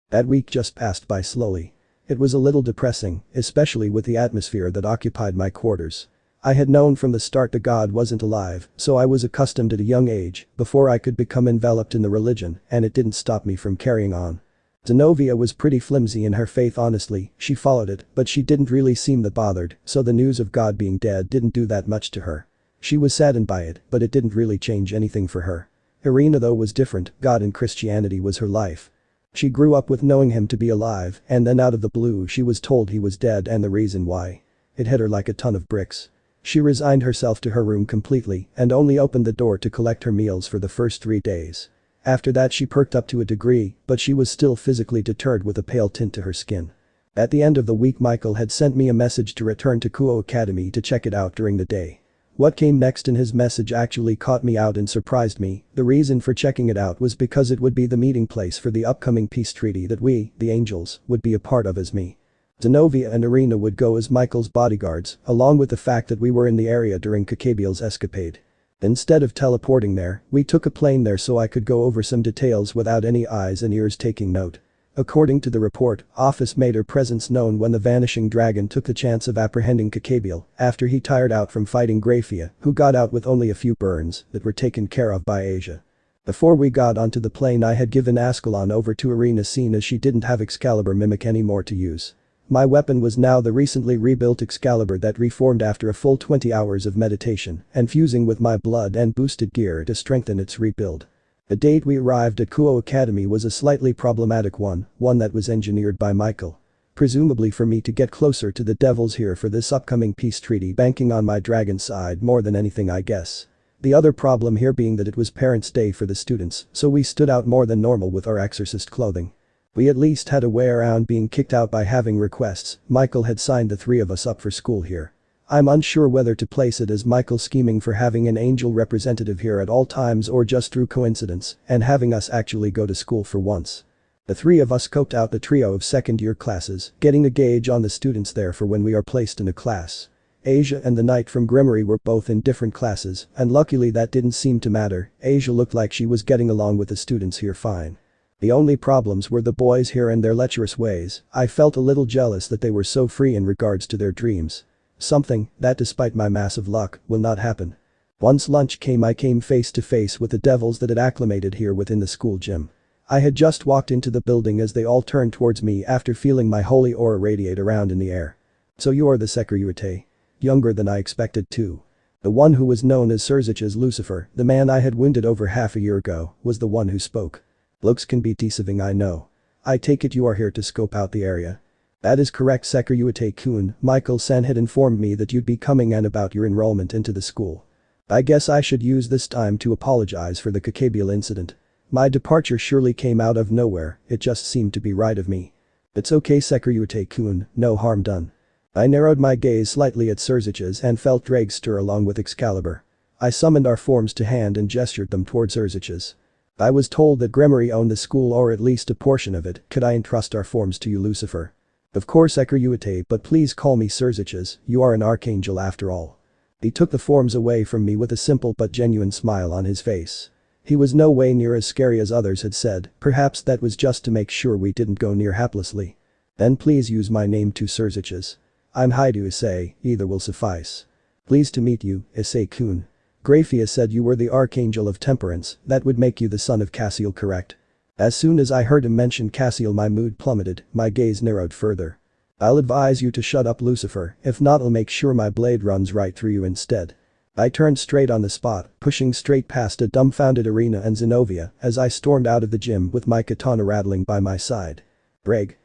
That week just passed by slowly. It was a little depressing, especially with the atmosphere that occupied my quarters. I had known from the start that God wasn't alive, so I was accustomed at a young age, before I could become enveloped in the religion, and it didn't stop me from carrying on. Xenovia was pretty flimsy in her faith honestly, she followed it, but she didn't really seem that bothered, so the news of God being dead didn't do that much to her. She was saddened by it, but it didn't really change anything for her. Irina though was different, God and Christianity was her life. She grew up with knowing him to be alive, and then out of the blue she was told he was dead and the reason why. It hit her like a ton of bricks. She resigned herself to her room completely and only opened the door to collect her meals for the first 3 days. After that she perked up to a degree, but she was still physically deterred with a pale tint to her skin. At the end of the week Michael had sent me a message to return to Kuo Academy to check it out during the day. What came next in his message actually caught me out and surprised me. The reason for checking it out was because it would be the meeting place for the upcoming peace treaty that we, the angels, would be a part of as me. Xenovia and Irina would go as Michael's bodyguards, along with the fact that we were in the area during Kakabiel's escapade. Instead of teleporting there, we took a plane there so I could go over some details without any eyes and ears taking note. According to the report, Office made her presence known when the vanishing dragon took the chance of apprehending Kakabiel after he tired out from fighting Grafia, who got out with only a few burns that were taken care of by Asia. Before we got onto the plane I had given Ascalon over to Irina seeing as she didn't have Excalibur Mimic anymore to use. My weapon was now the recently rebuilt Excalibur that reformed after a full 20 hours of meditation and fusing with my blood and boosted gear to strengthen its rebuild. The date we arrived at Kuo Academy was a slightly problematic one that was engineered by Michael. Presumably for me to get closer to the devils here for this upcoming peace treaty banking on my dragon side more than anything I guess. The other problem here being that it was Parents' Day for the students, so we stood out more than normal with our exorcist clothing. We at least had a way around being kicked out by having requests. Michael had signed the 3 of us up for school here. I'm unsure whether to place it as Michael scheming for having an angel representative here at all times or just through coincidence and having us actually go to school for once. The 3 of us scoped out the trio of second-year classes, getting a gauge on the students there for when we are placed in a class. Asia and the knight from Grimory were both in different classes, and luckily that didn't seem to matter. Asia looked like she was getting along with the students here fine. The only problems were the boys here and their lecherous ways. I felt a little jealous that they were so free in regards to their dreams. Something that, despite my massive luck, will not happen. Once lunch came I came face to face with the devils that had acclimated here within the school gym. I had just walked into the building as they all turned towards me after feeling my holy aura radiate around in the air. So you are the Xenovia. Younger than I expected too. The one who was known as IsseixXenovia Lucifer, the man I had wounded over half a year ago, was the one who spoke. Looks can be deceiving I know. I take it you are here to scope out the area. That is correct Xenovia-kun, Michael-san had informed me that you'd be coming and about your enrollment into the school. I guess I should use this time to apologize for the Kakabiel incident. My departure surely came out of nowhere, it just seemed to be right of me. It's okay Xenovia-kun, no harm done. I narrowed my gaze slightly at IsseixXenovia and felt Drake stir along with Excalibur. I summoned our forms to hand and gestured them towards IsseixXenovia. I was told that Grimory owned the school or at least a portion of it, could I entrust our forms to you Lucifer? Of course Xenovia, but please call me IsseixXenovia, you are an archangel after all. He took the forms away from me with a simple but genuine smile on his face. He was no way near as scary as others had said, perhaps that was just to make sure we didn't go near haplessly. Then please use my name to IsseixXenovia. I'm Haidu Issei, either will suffice. Pleased to meet you, Issei-kun. Grafia said you were the Archangel of Temperance, that would make you the son of Cassiel correct? As soon as I heard him mention Cassiel my mood plummeted, my gaze narrowed further. I'll advise you to shut up Lucifer, if not I'll make sure my blade runs right through you instead. I turned straight on the spot, pushing straight past a dumbfounded Irina and Xenovia as I stormed out of the gym with my katana rattling by my side. Breg.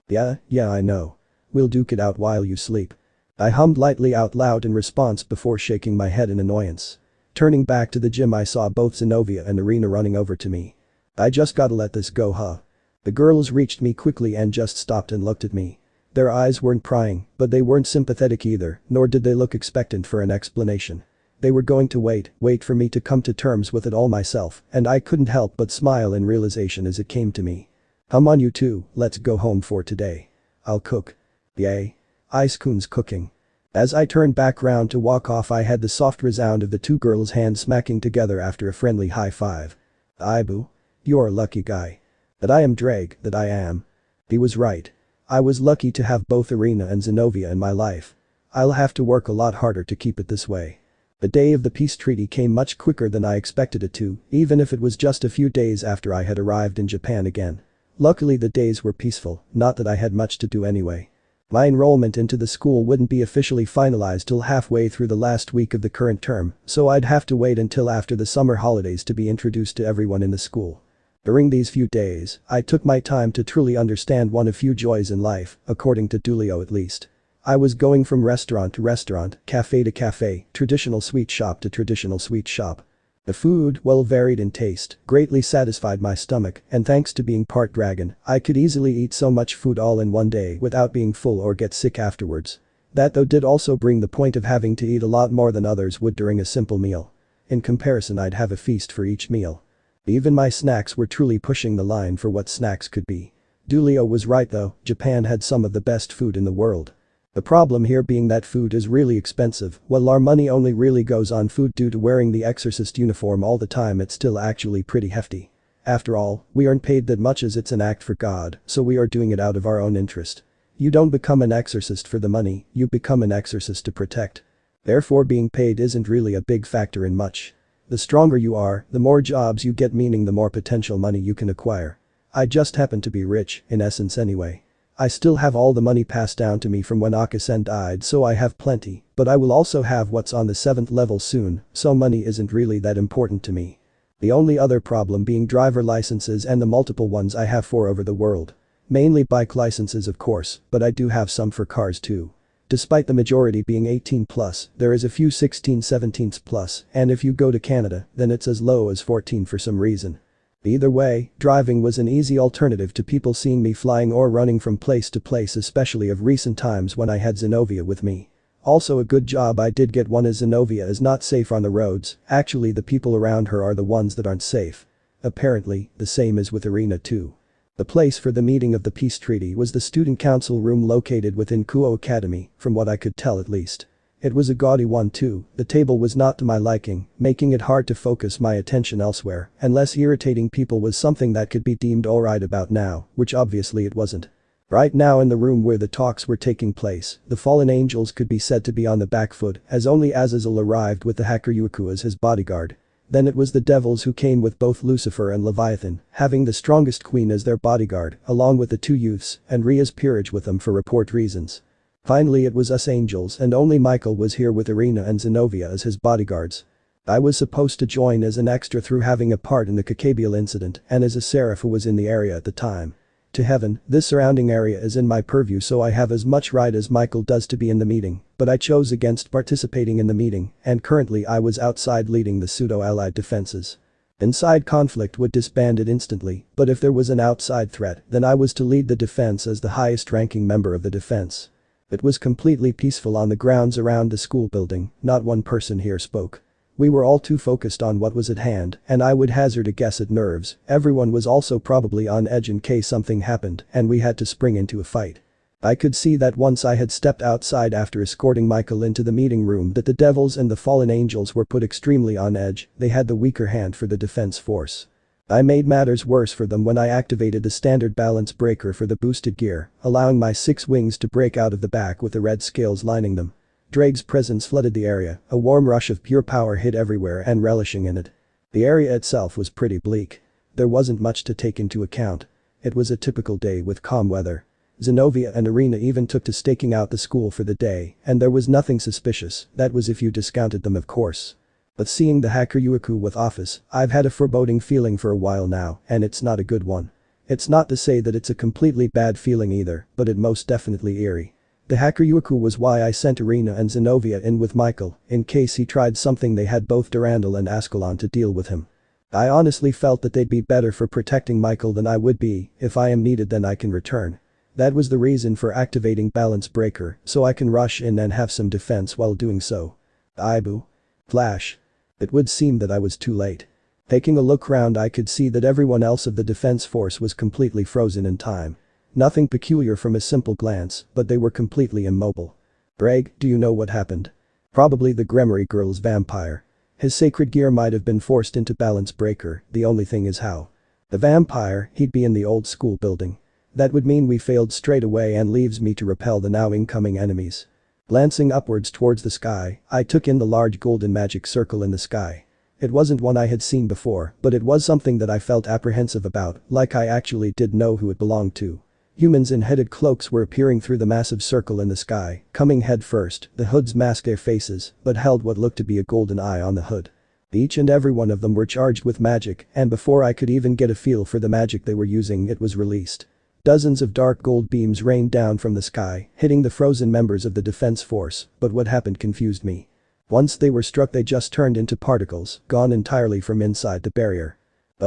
Yeah, I know. We'll duke it out while you sleep. I hummed lightly out loud in response before shaking my head in annoyance. Turning back to the gym, I saw both Xenovia and Irina running over to me. I just gotta let this go, huh? The girls reached me quickly and just stopped and looked at me. Their eyes weren't prying, but they weren't sympathetic either, nor did they look expectant for an explanation. They were going to wait for me to come to terms with it all myself, and I couldn't help but smile in realization as it came to me. Come on you two, let's go home for today. I'll cook. Yay. Ice-kun's cooking. As I turned back round to walk off, I had the soft resound of the two girls' hands smacking together after a friendly high five. Ibu. You're a lucky guy. That I am Drake, that I am. He was right. I was lucky to have both Irina and Xenovia in my life. I'll have to work a lot harder to keep it this way. The day of the peace treaty came much quicker than I expected it to, even if it was just a few days after I had arrived in Japan again. Luckily the days were peaceful, not that I had much to do anyway. My enrollment into the school wouldn't be officially finalized till halfway through the last week of the current term, so I'd have to wait until after the summer holidays to be introduced to everyone in the school. During these few days, I took my time to truly understand one of few joys in life, according to Dulio at least. I was going from restaurant to restaurant, cafe to cafe, traditional sweet shop to traditional sweet shop. The food, well varied in taste, greatly satisfied my stomach, and thanks to being part dragon, I could easily eat so much food all in one day without being full or get sick afterwards. That though did also bring the point of having to eat a lot more than others would during a simple meal. In comparison, I'd have a feast for each meal. Even my snacks were truly pushing the line for what snacks could be. Dulio was right though, Japan had some of the best food in the world. The problem here being that food is really expensive. While our money only really goes on food due to wearing the exorcist uniform all the time, it's still actually pretty hefty. After all, we aren't paid that much as it's an act for God, so we are doing it out of our own interest. You don't become an exorcist for the money, you become an exorcist to protect. Therefore being paid isn't really a big factor in much. The stronger you are, the more jobs you get, meaning the more potential money you can acquire. I just happen to be rich, in essence anyway. I still have all the money passed down to me from when Akasen died, so I have plenty, but I will also have what's on the 7th level soon, so money isn't really that important to me. The only other problem being driver licenses and the multiple ones I have for over the world. Mainly bike licenses of course, but I do have some for cars too. Despite the majority being 18 plus, there is a few 16-17 plus, and if you go to Canada, then it's as low as 14 for some reason. Either way, driving was an easy alternative to people seeing me flying or running from place to place, especially of recent times when I had Xenovia with me. Also a good job I did get one, as Xenovia is not safe on the roads, actually the people around her are the ones that aren't safe. Apparently, the same is with Irina too. The place for the meeting of the peace treaty was the student council room located within Kuo Academy, from what I could tell at least. It was a gaudy one too. The table was not to my liking, making it hard to focus my attention elsewhere, and less irritating people was something that could be deemed alright about now, which obviously it wasn't. Right now in the room where the talks were taking place, the fallen angels could be said to be on the back foot, as only Azazel arrived with the hacker Yuku as his bodyguard. Then it was the devils who came with both Lucifer and Leviathan, having the strongest queen as their bodyguard, along with the two youths, and Ria's peerage with them for report reasons. Finally it was us angels, and only Michael was here with Irina and Xenovia as his bodyguards. I was supposed to join as an extra through having a part in the Kakabiel incident and as a seraph who was in the area at the time. To heaven, this surrounding area is in my purview, so I have as much right as Michael does to be in the meeting, but I chose against participating in the meeting, and currently I was outside leading the pseudo-allied defenses. Inside conflict would disband it instantly, but if there was an outside threat, then I was to lead the defense as the highest ranking member of the defense. It was completely peaceful on the grounds around the school building, not one person here spoke. We were all too focused on what was at hand, and I would hazard a guess at nerves. Everyone was also probably on edge in case something happened and we had to spring into a fight. I could see that once I had stepped outside after escorting Michael into the meeting room that the devils and the fallen angels were put extremely on edge. They had the weaker hand for the defense force. I made matters worse for them when I activated the standard balance breaker for the boosted gear, allowing my 6 wings to break out of the back with the red scales lining them. Drake's presence flooded the area, a warm rush of pure power hit everywhere and relishing in it. The area itself was pretty bleak. There wasn't much to take into account. It was a typical day with calm weather. Xenovia and Irina even took to staking out the school for the day, and there was nothing suspicious, that was if you discounted them of course. But seeing the hacker Yuiku with office, I've had a foreboding feeling for a while now, and it's not a good one. It's not to say that it's a completely bad feeling either, but it most definitely eerie. The Hakuryuku was why I sent Irina and Xenovia in with Michael, in case he tried something. They had both Durandal and Ascalon to deal with him. I honestly felt that they'd be better for protecting Michael than I would be. If I am needed then I can return. That was the reason for activating Balance Breaker, so I can rush in and have some defense while doing so. Aibu. Flash. It would seem that I was too late. Taking a look round I could see that everyone else of the defense force was completely frozen in time. Nothing peculiar from a simple glance, but they were completely immobile. Greg, do you know what happened? Probably the Gremory girl's vampire. His sacred gear might have been forced into Balance Breaker, the only thing is how. The vampire, he'd be in the old school building. That would mean we failed straight away and leaves me to repel the now incoming enemies. Glancing upwards towards the sky, I took in the large golden magic circle in the sky. It wasn't one I had seen before, but it was something that I felt apprehensive about, like I actually did know who it belonged to. Humans in headed cloaks were appearing through the massive circle in the sky, coming head first. The hoods masked their faces, but held what looked to be a golden eye on the hood. Each and every one of them were charged with magic, and before I could even get a feel for the magic they were using, it was released. Dozens of dark gold beams rained down from the sky, hitting the frozen members of the defense force, but what happened confused me. Once they were struck they just turned into particles, gone entirely from inside the barrier.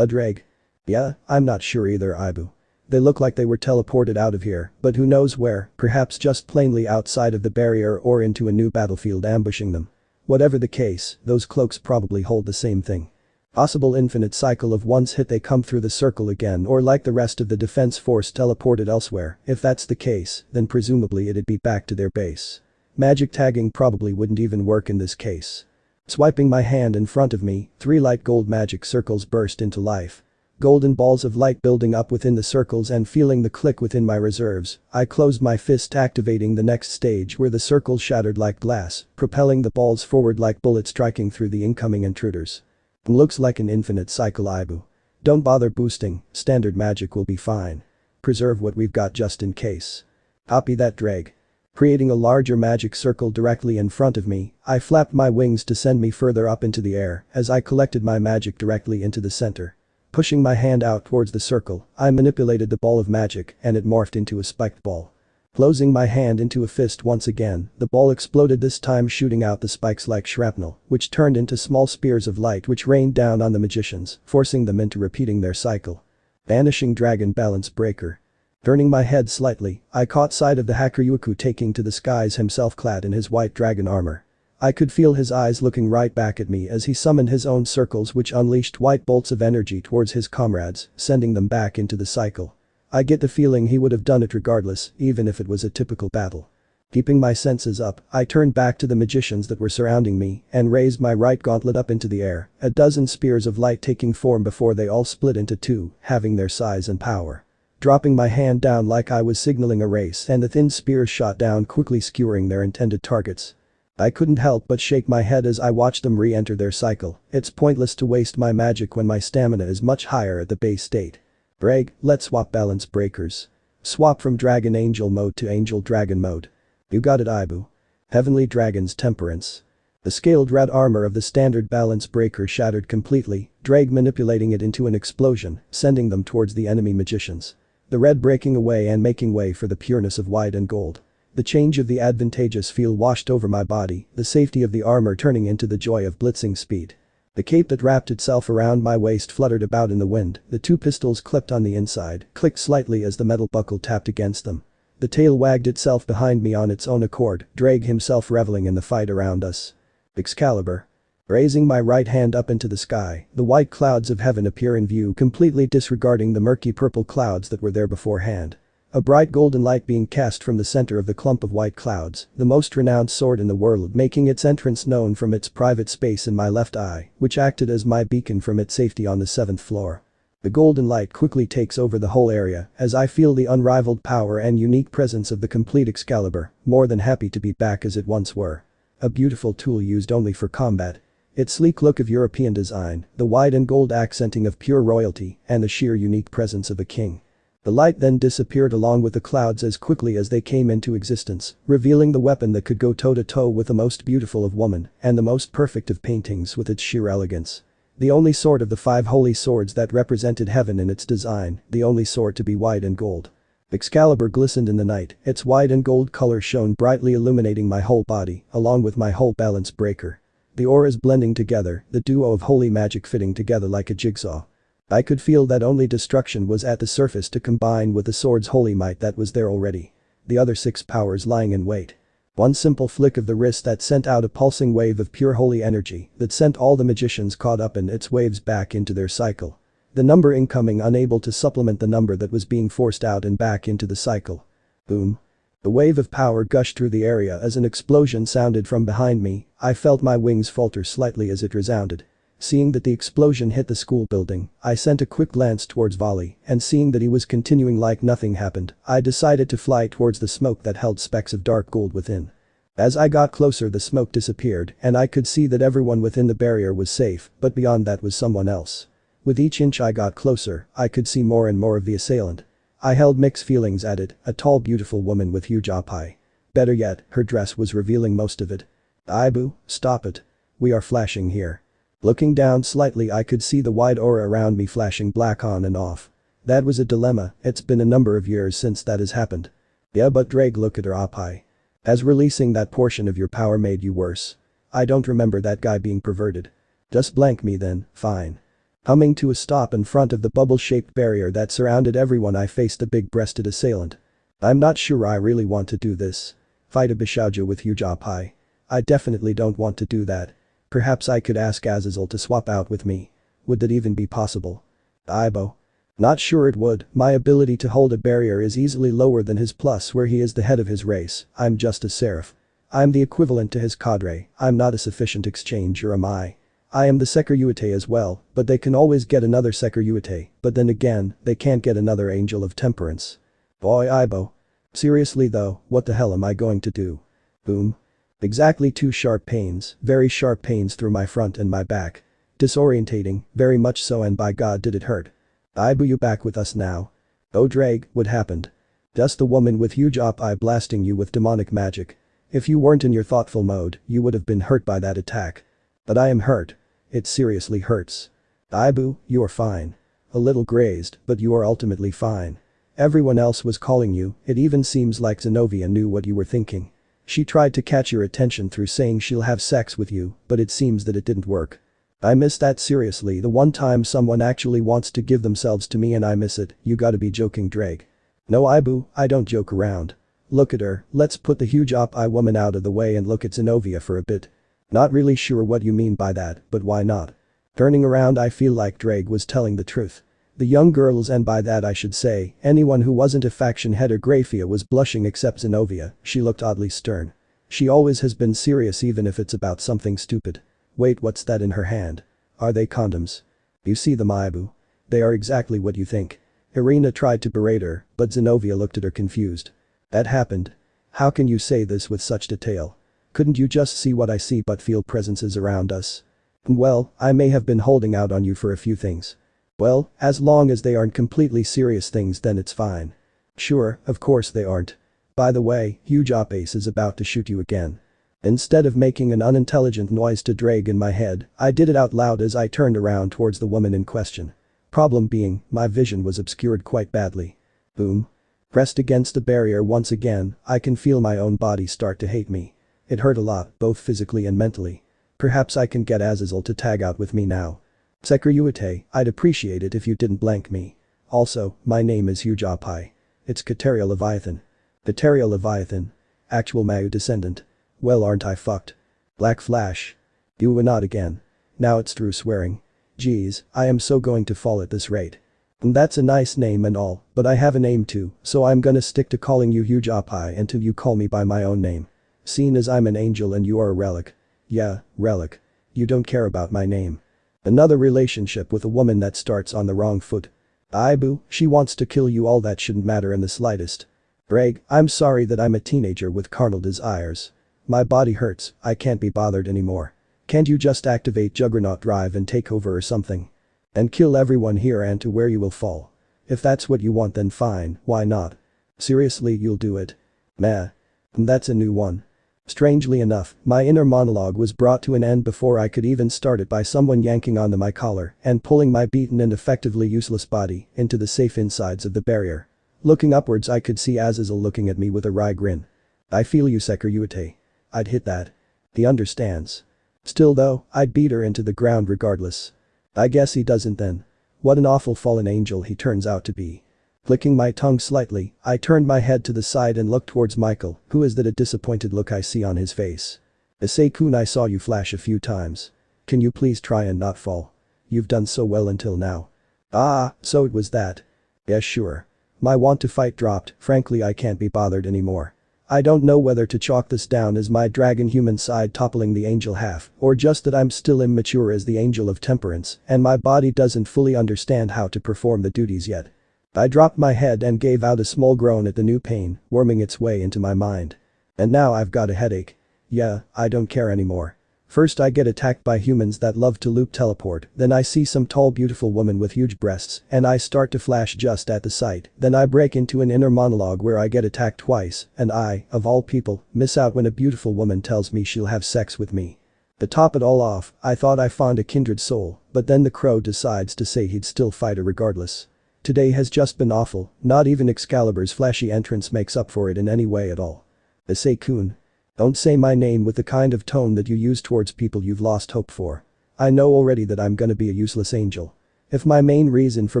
Dreg? Yeah, I'm not sure either, Aibu. They look like they were teleported out of here, but who knows where, perhaps just plainly outside of the barrier or into a new battlefield ambushing them. Whatever the case, those cloaks probably hold the same thing. Possible infinite cycle of once hit they come through the circle again, or like the rest of the defense force teleported elsewhere. If that's the case, then presumably it'd be back to their base. Magic tagging probably wouldn't even work in this case. Swiping my hand in front of me, 3 light gold magic circles burst into life. Golden balls of light building up within the circles and feeling the click within my reserves, I closed my fist activating the next stage where the circles shattered like glass, propelling the balls forward like bullets striking through the incoming intruders. Looks like an infinite cycle, Aibu. Don't bother boosting, standard magic will be fine. Preserve what we've got just in case. Copy that, Dreg. Creating a larger magic circle directly in front of me, I flapped my wings to send me further up into the air as I collected my magic directly into the center. Pushing my hand out towards the circle, I manipulated the ball of magic and it morphed into a spiked ball. Closing my hand into a fist once again, the ball exploded, this time shooting out the spikes like shrapnel, which turned into small spears of light which rained down on the magicians, forcing them into repeating their cycle. Vanishing Dragon Balance Breaker. Turning my head slightly, I caught sight of the Hakuryuku taking to the skies himself clad in his white dragon armor. I could feel his eyes looking right back at me as he summoned his own circles which unleashed white bolts of energy towards his comrades, sending them back into the cycle. I get the feeling he would have done it regardless, even if it was a typical battle. Keeping my senses up, I turned back to the magicians that were surrounding me and raised my right gauntlet up into the air, a dozen spears of light taking form before they all split into 2, having their size and power. Dropping my hand down like I was signaling a race, and the thin spears shot down quickly, skewering their intended targets. I couldn't help but shake my head as I watched them re-enter their cycle. It's pointless to waste my magic when my stamina is much higher at the base state. Greg, let's swap balance breakers. Swap from Dragon Angel mode to Angel Dragon mode. You got it, Aibu. Heavenly Dragon's Temperance. The scaled red armor of the standard balance breaker shattered completely, Dreg manipulating it into an explosion, sending them towards the enemy magicians. The red breaking away and making way for the pureness of white and gold. The change of the advantageous feel washed over my body, the safety of the armor turning into the joy of blitzing speed. The cape that wrapped itself around my waist fluttered about in the wind, the 2 pistols clipped on the inside, clicked slightly as the metal buckle tapped against them. The tail wagged itself behind me on its own accord, Dreg himself reveling in the fight around us. Excalibur. Raising my right hand up into the sky, the white clouds of heaven appear in view, completely disregarding the murky purple clouds that were there beforehand. A bright golden light being cast from the center of the clump of white clouds, the most renowned sword in the world making its entrance known from its private space in my left eye, which acted as my beacon from its safety on the 7th floor. The golden light quickly takes over the whole area as I feel the unrivaled power and unique presence of the complete Excalibur, more than happy to be back as it once were. A beautiful tool used only for combat. Its sleek look of European design, the white and gold accenting of pure royalty, and the sheer unique presence of a king. The light then disappeared along with the clouds as quickly as they came into existence, revealing the weapon that could go toe-to-toe with the most beautiful of woman and the most perfect of paintings with its sheer elegance. The only sword of the 5 holy swords that represented heaven in its design, the only sword to be white and gold. Excalibur glistened in the night, its white and gold color shone brightly illuminating my whole body, along with my whole balance breaker. The auras blending together, the duo of holy magic fitting together like a jigsaw. I could feel that only destruction was at the surface to combine with the sword's holy might that was there already. The other 6 powers lying in wait. One simple flick of the wrist that sent out a pulsing wave of pure holy energy that sent all the magicians caught up in its waves back into their cycle. The number incoming unable to supplement the number that was being forced out and back into the cycle. Boom. A wave of power gushed through the area as an explosion sounded from behind me. I felt my wings falter slightly as it resounded. Seeing that the explosion hit the school building, I sent a quick glance towards Volley, and seeing that he was continuing like nothing happened, I decided to fly towards the smoke that held specks of dark gold within. As I got closer the smoke disappeared and I could see that everyone within the barrier was safe, but beyond that was someone else. With each inch I got closer, I could see more and more of the assailant. I held mixed feelings at it, a tall beautiful woman with huge eye. Better yet, her dress was revealing most of it. Ibu, stop it. We are flashing here. Looking down slightly I could see the wide aura around me flashing black on and off. That was a dilemma, it's been a number of years since that has happened. Yeah but Drake look at her eye. As releasing that portion of your power made you worse. I don't remember that guy being perverted. Just blank me then, fine. Humming to a stop in front of the bubble-shaped barrier that surrounded everyone I faced the big-breasted assailant. I'm not sure I really want to do this. Fight a Bishoujo with huge eye. I definitely don't want to do that. Perhaps I could ask Azazel to swap out with me. Would that even be possible? Ibo. Not sure it would, my ability to hold a barrier is easily lower than his plus where he is the head of his race, I'm just a seraph. I'm the equivalent to his cadre, I'm not a sufficient exchange or am I? I am the Securuite as well, but they can always get another Securuite, but then again, they can't get another Angel of Temperance. Boy Ibo. Seriously though, what the hell am I going to do? Boom. Exactly 2 sharp pains, very sharp pains through my front and my back. Disorientating, very much so and by God did it hurt. Ibu you back with us now? Oh Drake, what happened? Just the woman with huge eye blasting you with demonic magic. If you weren't in your thoughtful mode, you would have been hurt by that attack. But I am hurt. It seriously hurts. Ibu, you are fine. A little grazed, but you are ultimately fine. Everyone else was calling you, it even seems like Xenovia knew what you were thinking. She tried to catch your attention through saying she'll have sex with you, but it seems that it didn't work. I miss that seriously the one time someone actually wants to give themselves to me and I miss it, you gotta be joking Drake. No Ibu, I don't joke around. Look at her, let's put the huge eye woman out of the way and look at Xenovia for a bit. Not really sure what you mean by that, but why not? Turning around I feel like Drake was telling the truth. The young girls and by that I should say, anyone who wasn't a faction head or Grafia was blushing except Xenovia, she looked oddly stern. She always has been serious even if it's about something stupid. Wait what's that in her hand? Are they condoms? You see them Ibu? They are exactly what you think. Irina tried to berate her, but Xenovia looked at her confused. That happened? How can you say this with such detail? Couldn't you just see what I see but feel presences around us? Well, I may have been holding out on you for a few things. Well, as long as they aren't completely serious things then it's fine. Sure, of course they aren't. By the way, huge Ace is about to shoot you again. Instead of making an unintelligent noise to Drake in my head, I did it out loud as I turned around towards the woman in question. Problem being, my vision was obscured quite badly. Boom. Pressed against the barrier once again, I can feel my own body start to hate me. It hurt a lot, both physically and mentally. Perhaps I can get Azazel to tag out with me now. Securuite, I'd appreciate it if you didn't blank me. Also, my name is Huge Eye. It's Kateria Leviathan. Kateria Leviathan. Actual Mayu descendant. Well aren't I fucked? Black Flash. You were not again. Now it's through swearing. Geez, I am so going to fall at this rate. And that's a nice name and all, but I have a name too, so I'm gonna stick to calling you Huge Eye until you call me by my own name. Seeing as I'm an angel and you are a relic. Yeah, relic. You don't care about my name. Another relationship with a woman that starts on the wrong foot. Ibu, she wants to kill you all that shouldn't matter in the slightest. Greg, I'm sorry that I'm a teenager with carnal desires. My body hurts, I can't be bothered anymore. Can't you just activate Juggernaut Drive and take over or something? And kill everyone here and to where you will fall. If that's what you want then fine, why not? Seriously you'll do it? Meh. That's a new one. Strangely enough, my inner monologue was brought to an end before I could even start it by someone yanking onto my collar and pulling my beaten and effectively useless body into the safe insides of the barrier. Looking upwards I could see Azazel looking at me with a wry grin. "I feel you, IsseixXenovia. I'd hit that." He understands. Still though, I'd beat her into the ground regardless. I guess he doesn't then. What an awful fallen angel he turns out to be. Flicking my tongue slightly, I turned my head to the side and looked towards Michael. Who is that a disappointed look I see on his face? "Issei-kun, I saw you flash a few times. Can you please try and not fall? You've done so well until now." "Ah, so it was that. Yes, sure." My want to fight dropped. Frankly, I can't be bothered anymore. I don't know whether to chalk this down as my dragon human side toppling the angel half, or just that I'm still immature as the angel of temperance and my body doesn't fully understand how to perform the duties yet. I dropped my head and gave out a small groan at the new pain worming its way into my mind. And now I've got a headache. Yeah, I don't care anymore. First I get attacked by humans that love to loop teleport, then I see some tall beautiful woman with huge breasts and I start to flash just at the sight, then I break into an inner monologue where I get attacked twice and I, of all people, miss out when a beautiful woman tells me she'll have sex with me. To top it all off, I thought I found a kindred soul, but then the crow decides to say he'd still fight her regardless. Today has just been awful, not even Excalibur's flashy entrance makes up for it in any way at all. "Issei-kun. Don't say my name with the kind of tone that you use towards people you've lost hope for. I know already that I'm gonna be a useless angel. If my main reason for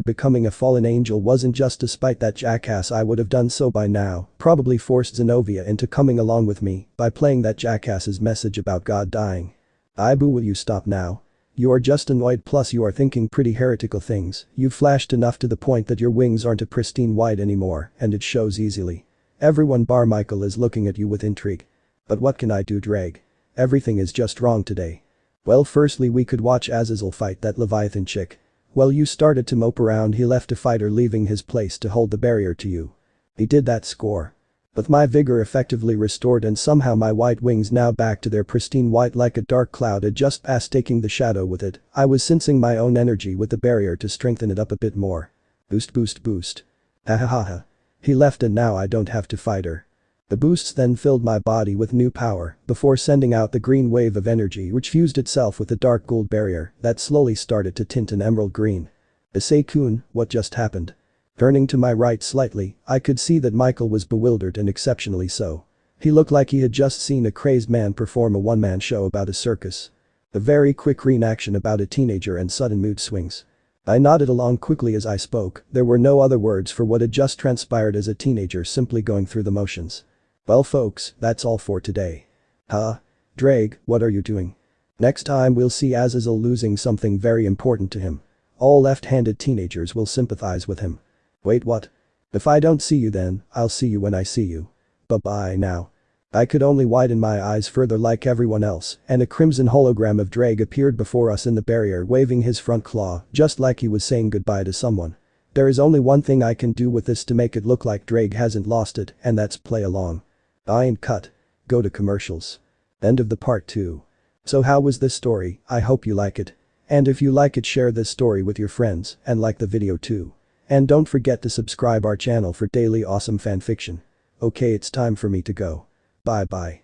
becoming a fallen angel wasn't just to spite that jackass, I would have done so by now, probably forced Xenovia into coming along with me by playing that jackass's message about God dying. Boo, will you stop now? You are just annoyed, plus you are thinking pretty heretical things. You've flashed enough to the point that your wings aren't a pristine white anymore and it shows easily. Everyone bar Michael is looking at you with intrigue. But what can I do, Drag? Everything is just wrong today. Well, firstly we could watch Azazel fight that Leviathan chick. Well, you started to mope around, he left a fighter leaving his place to hold the barrier to you. He did that score. With my vigor effectively restored and somehow my white wings now back to their pristine white like a dark cloud had just passed taking the shadow with it, I was sensing my own energy with the barrier to strengthen it up a bit more. Boost, boost, boost. Ha ha ha ha. He left and now I don't have to fight her. The boosts then filled my body with new power before sending out the green wave of energy which fused itself with the dark gold barrier that slowly started to tint an emerald green. "Issei-kun, what just happened?" Turning to my right slightly, I could see that Michael was bewildered and exceptionally so. He looked like he had just seen a crazed man perform a one-man show about a circus. A very quick reenaction about a teenager and sudden mood swings. I nodded along quickly as I spoke, there were no other words for what had just transpired as a teenager simply going through the motions. "Well folks, that's all for today." "Huh? Drag, what are you doing?" "Next time we'll see Azazel losing something very important to him. All left-handed teenagers will sympathize with him." "Wait, what?" "If I don't see you then, I'll see you when I see you. Bye-bye now." I could only widen my eyes further like everyone else, and a crimson hologram of Drag appeared before us in the barrier waving his front claw, just like he was saying goodbye to someone. There is only one thing I can do with this to make it look like Drag hasn't lost it, and that's play along. I ain't cut. Go to commercials. End of the part 2. So how was this story? I hope you like it. And if you like it, share this story with your friends and like the video too. And don't forget to subscribe our channel for daily awesome fanfiction. Okay, it's time for me to go. Bye bye.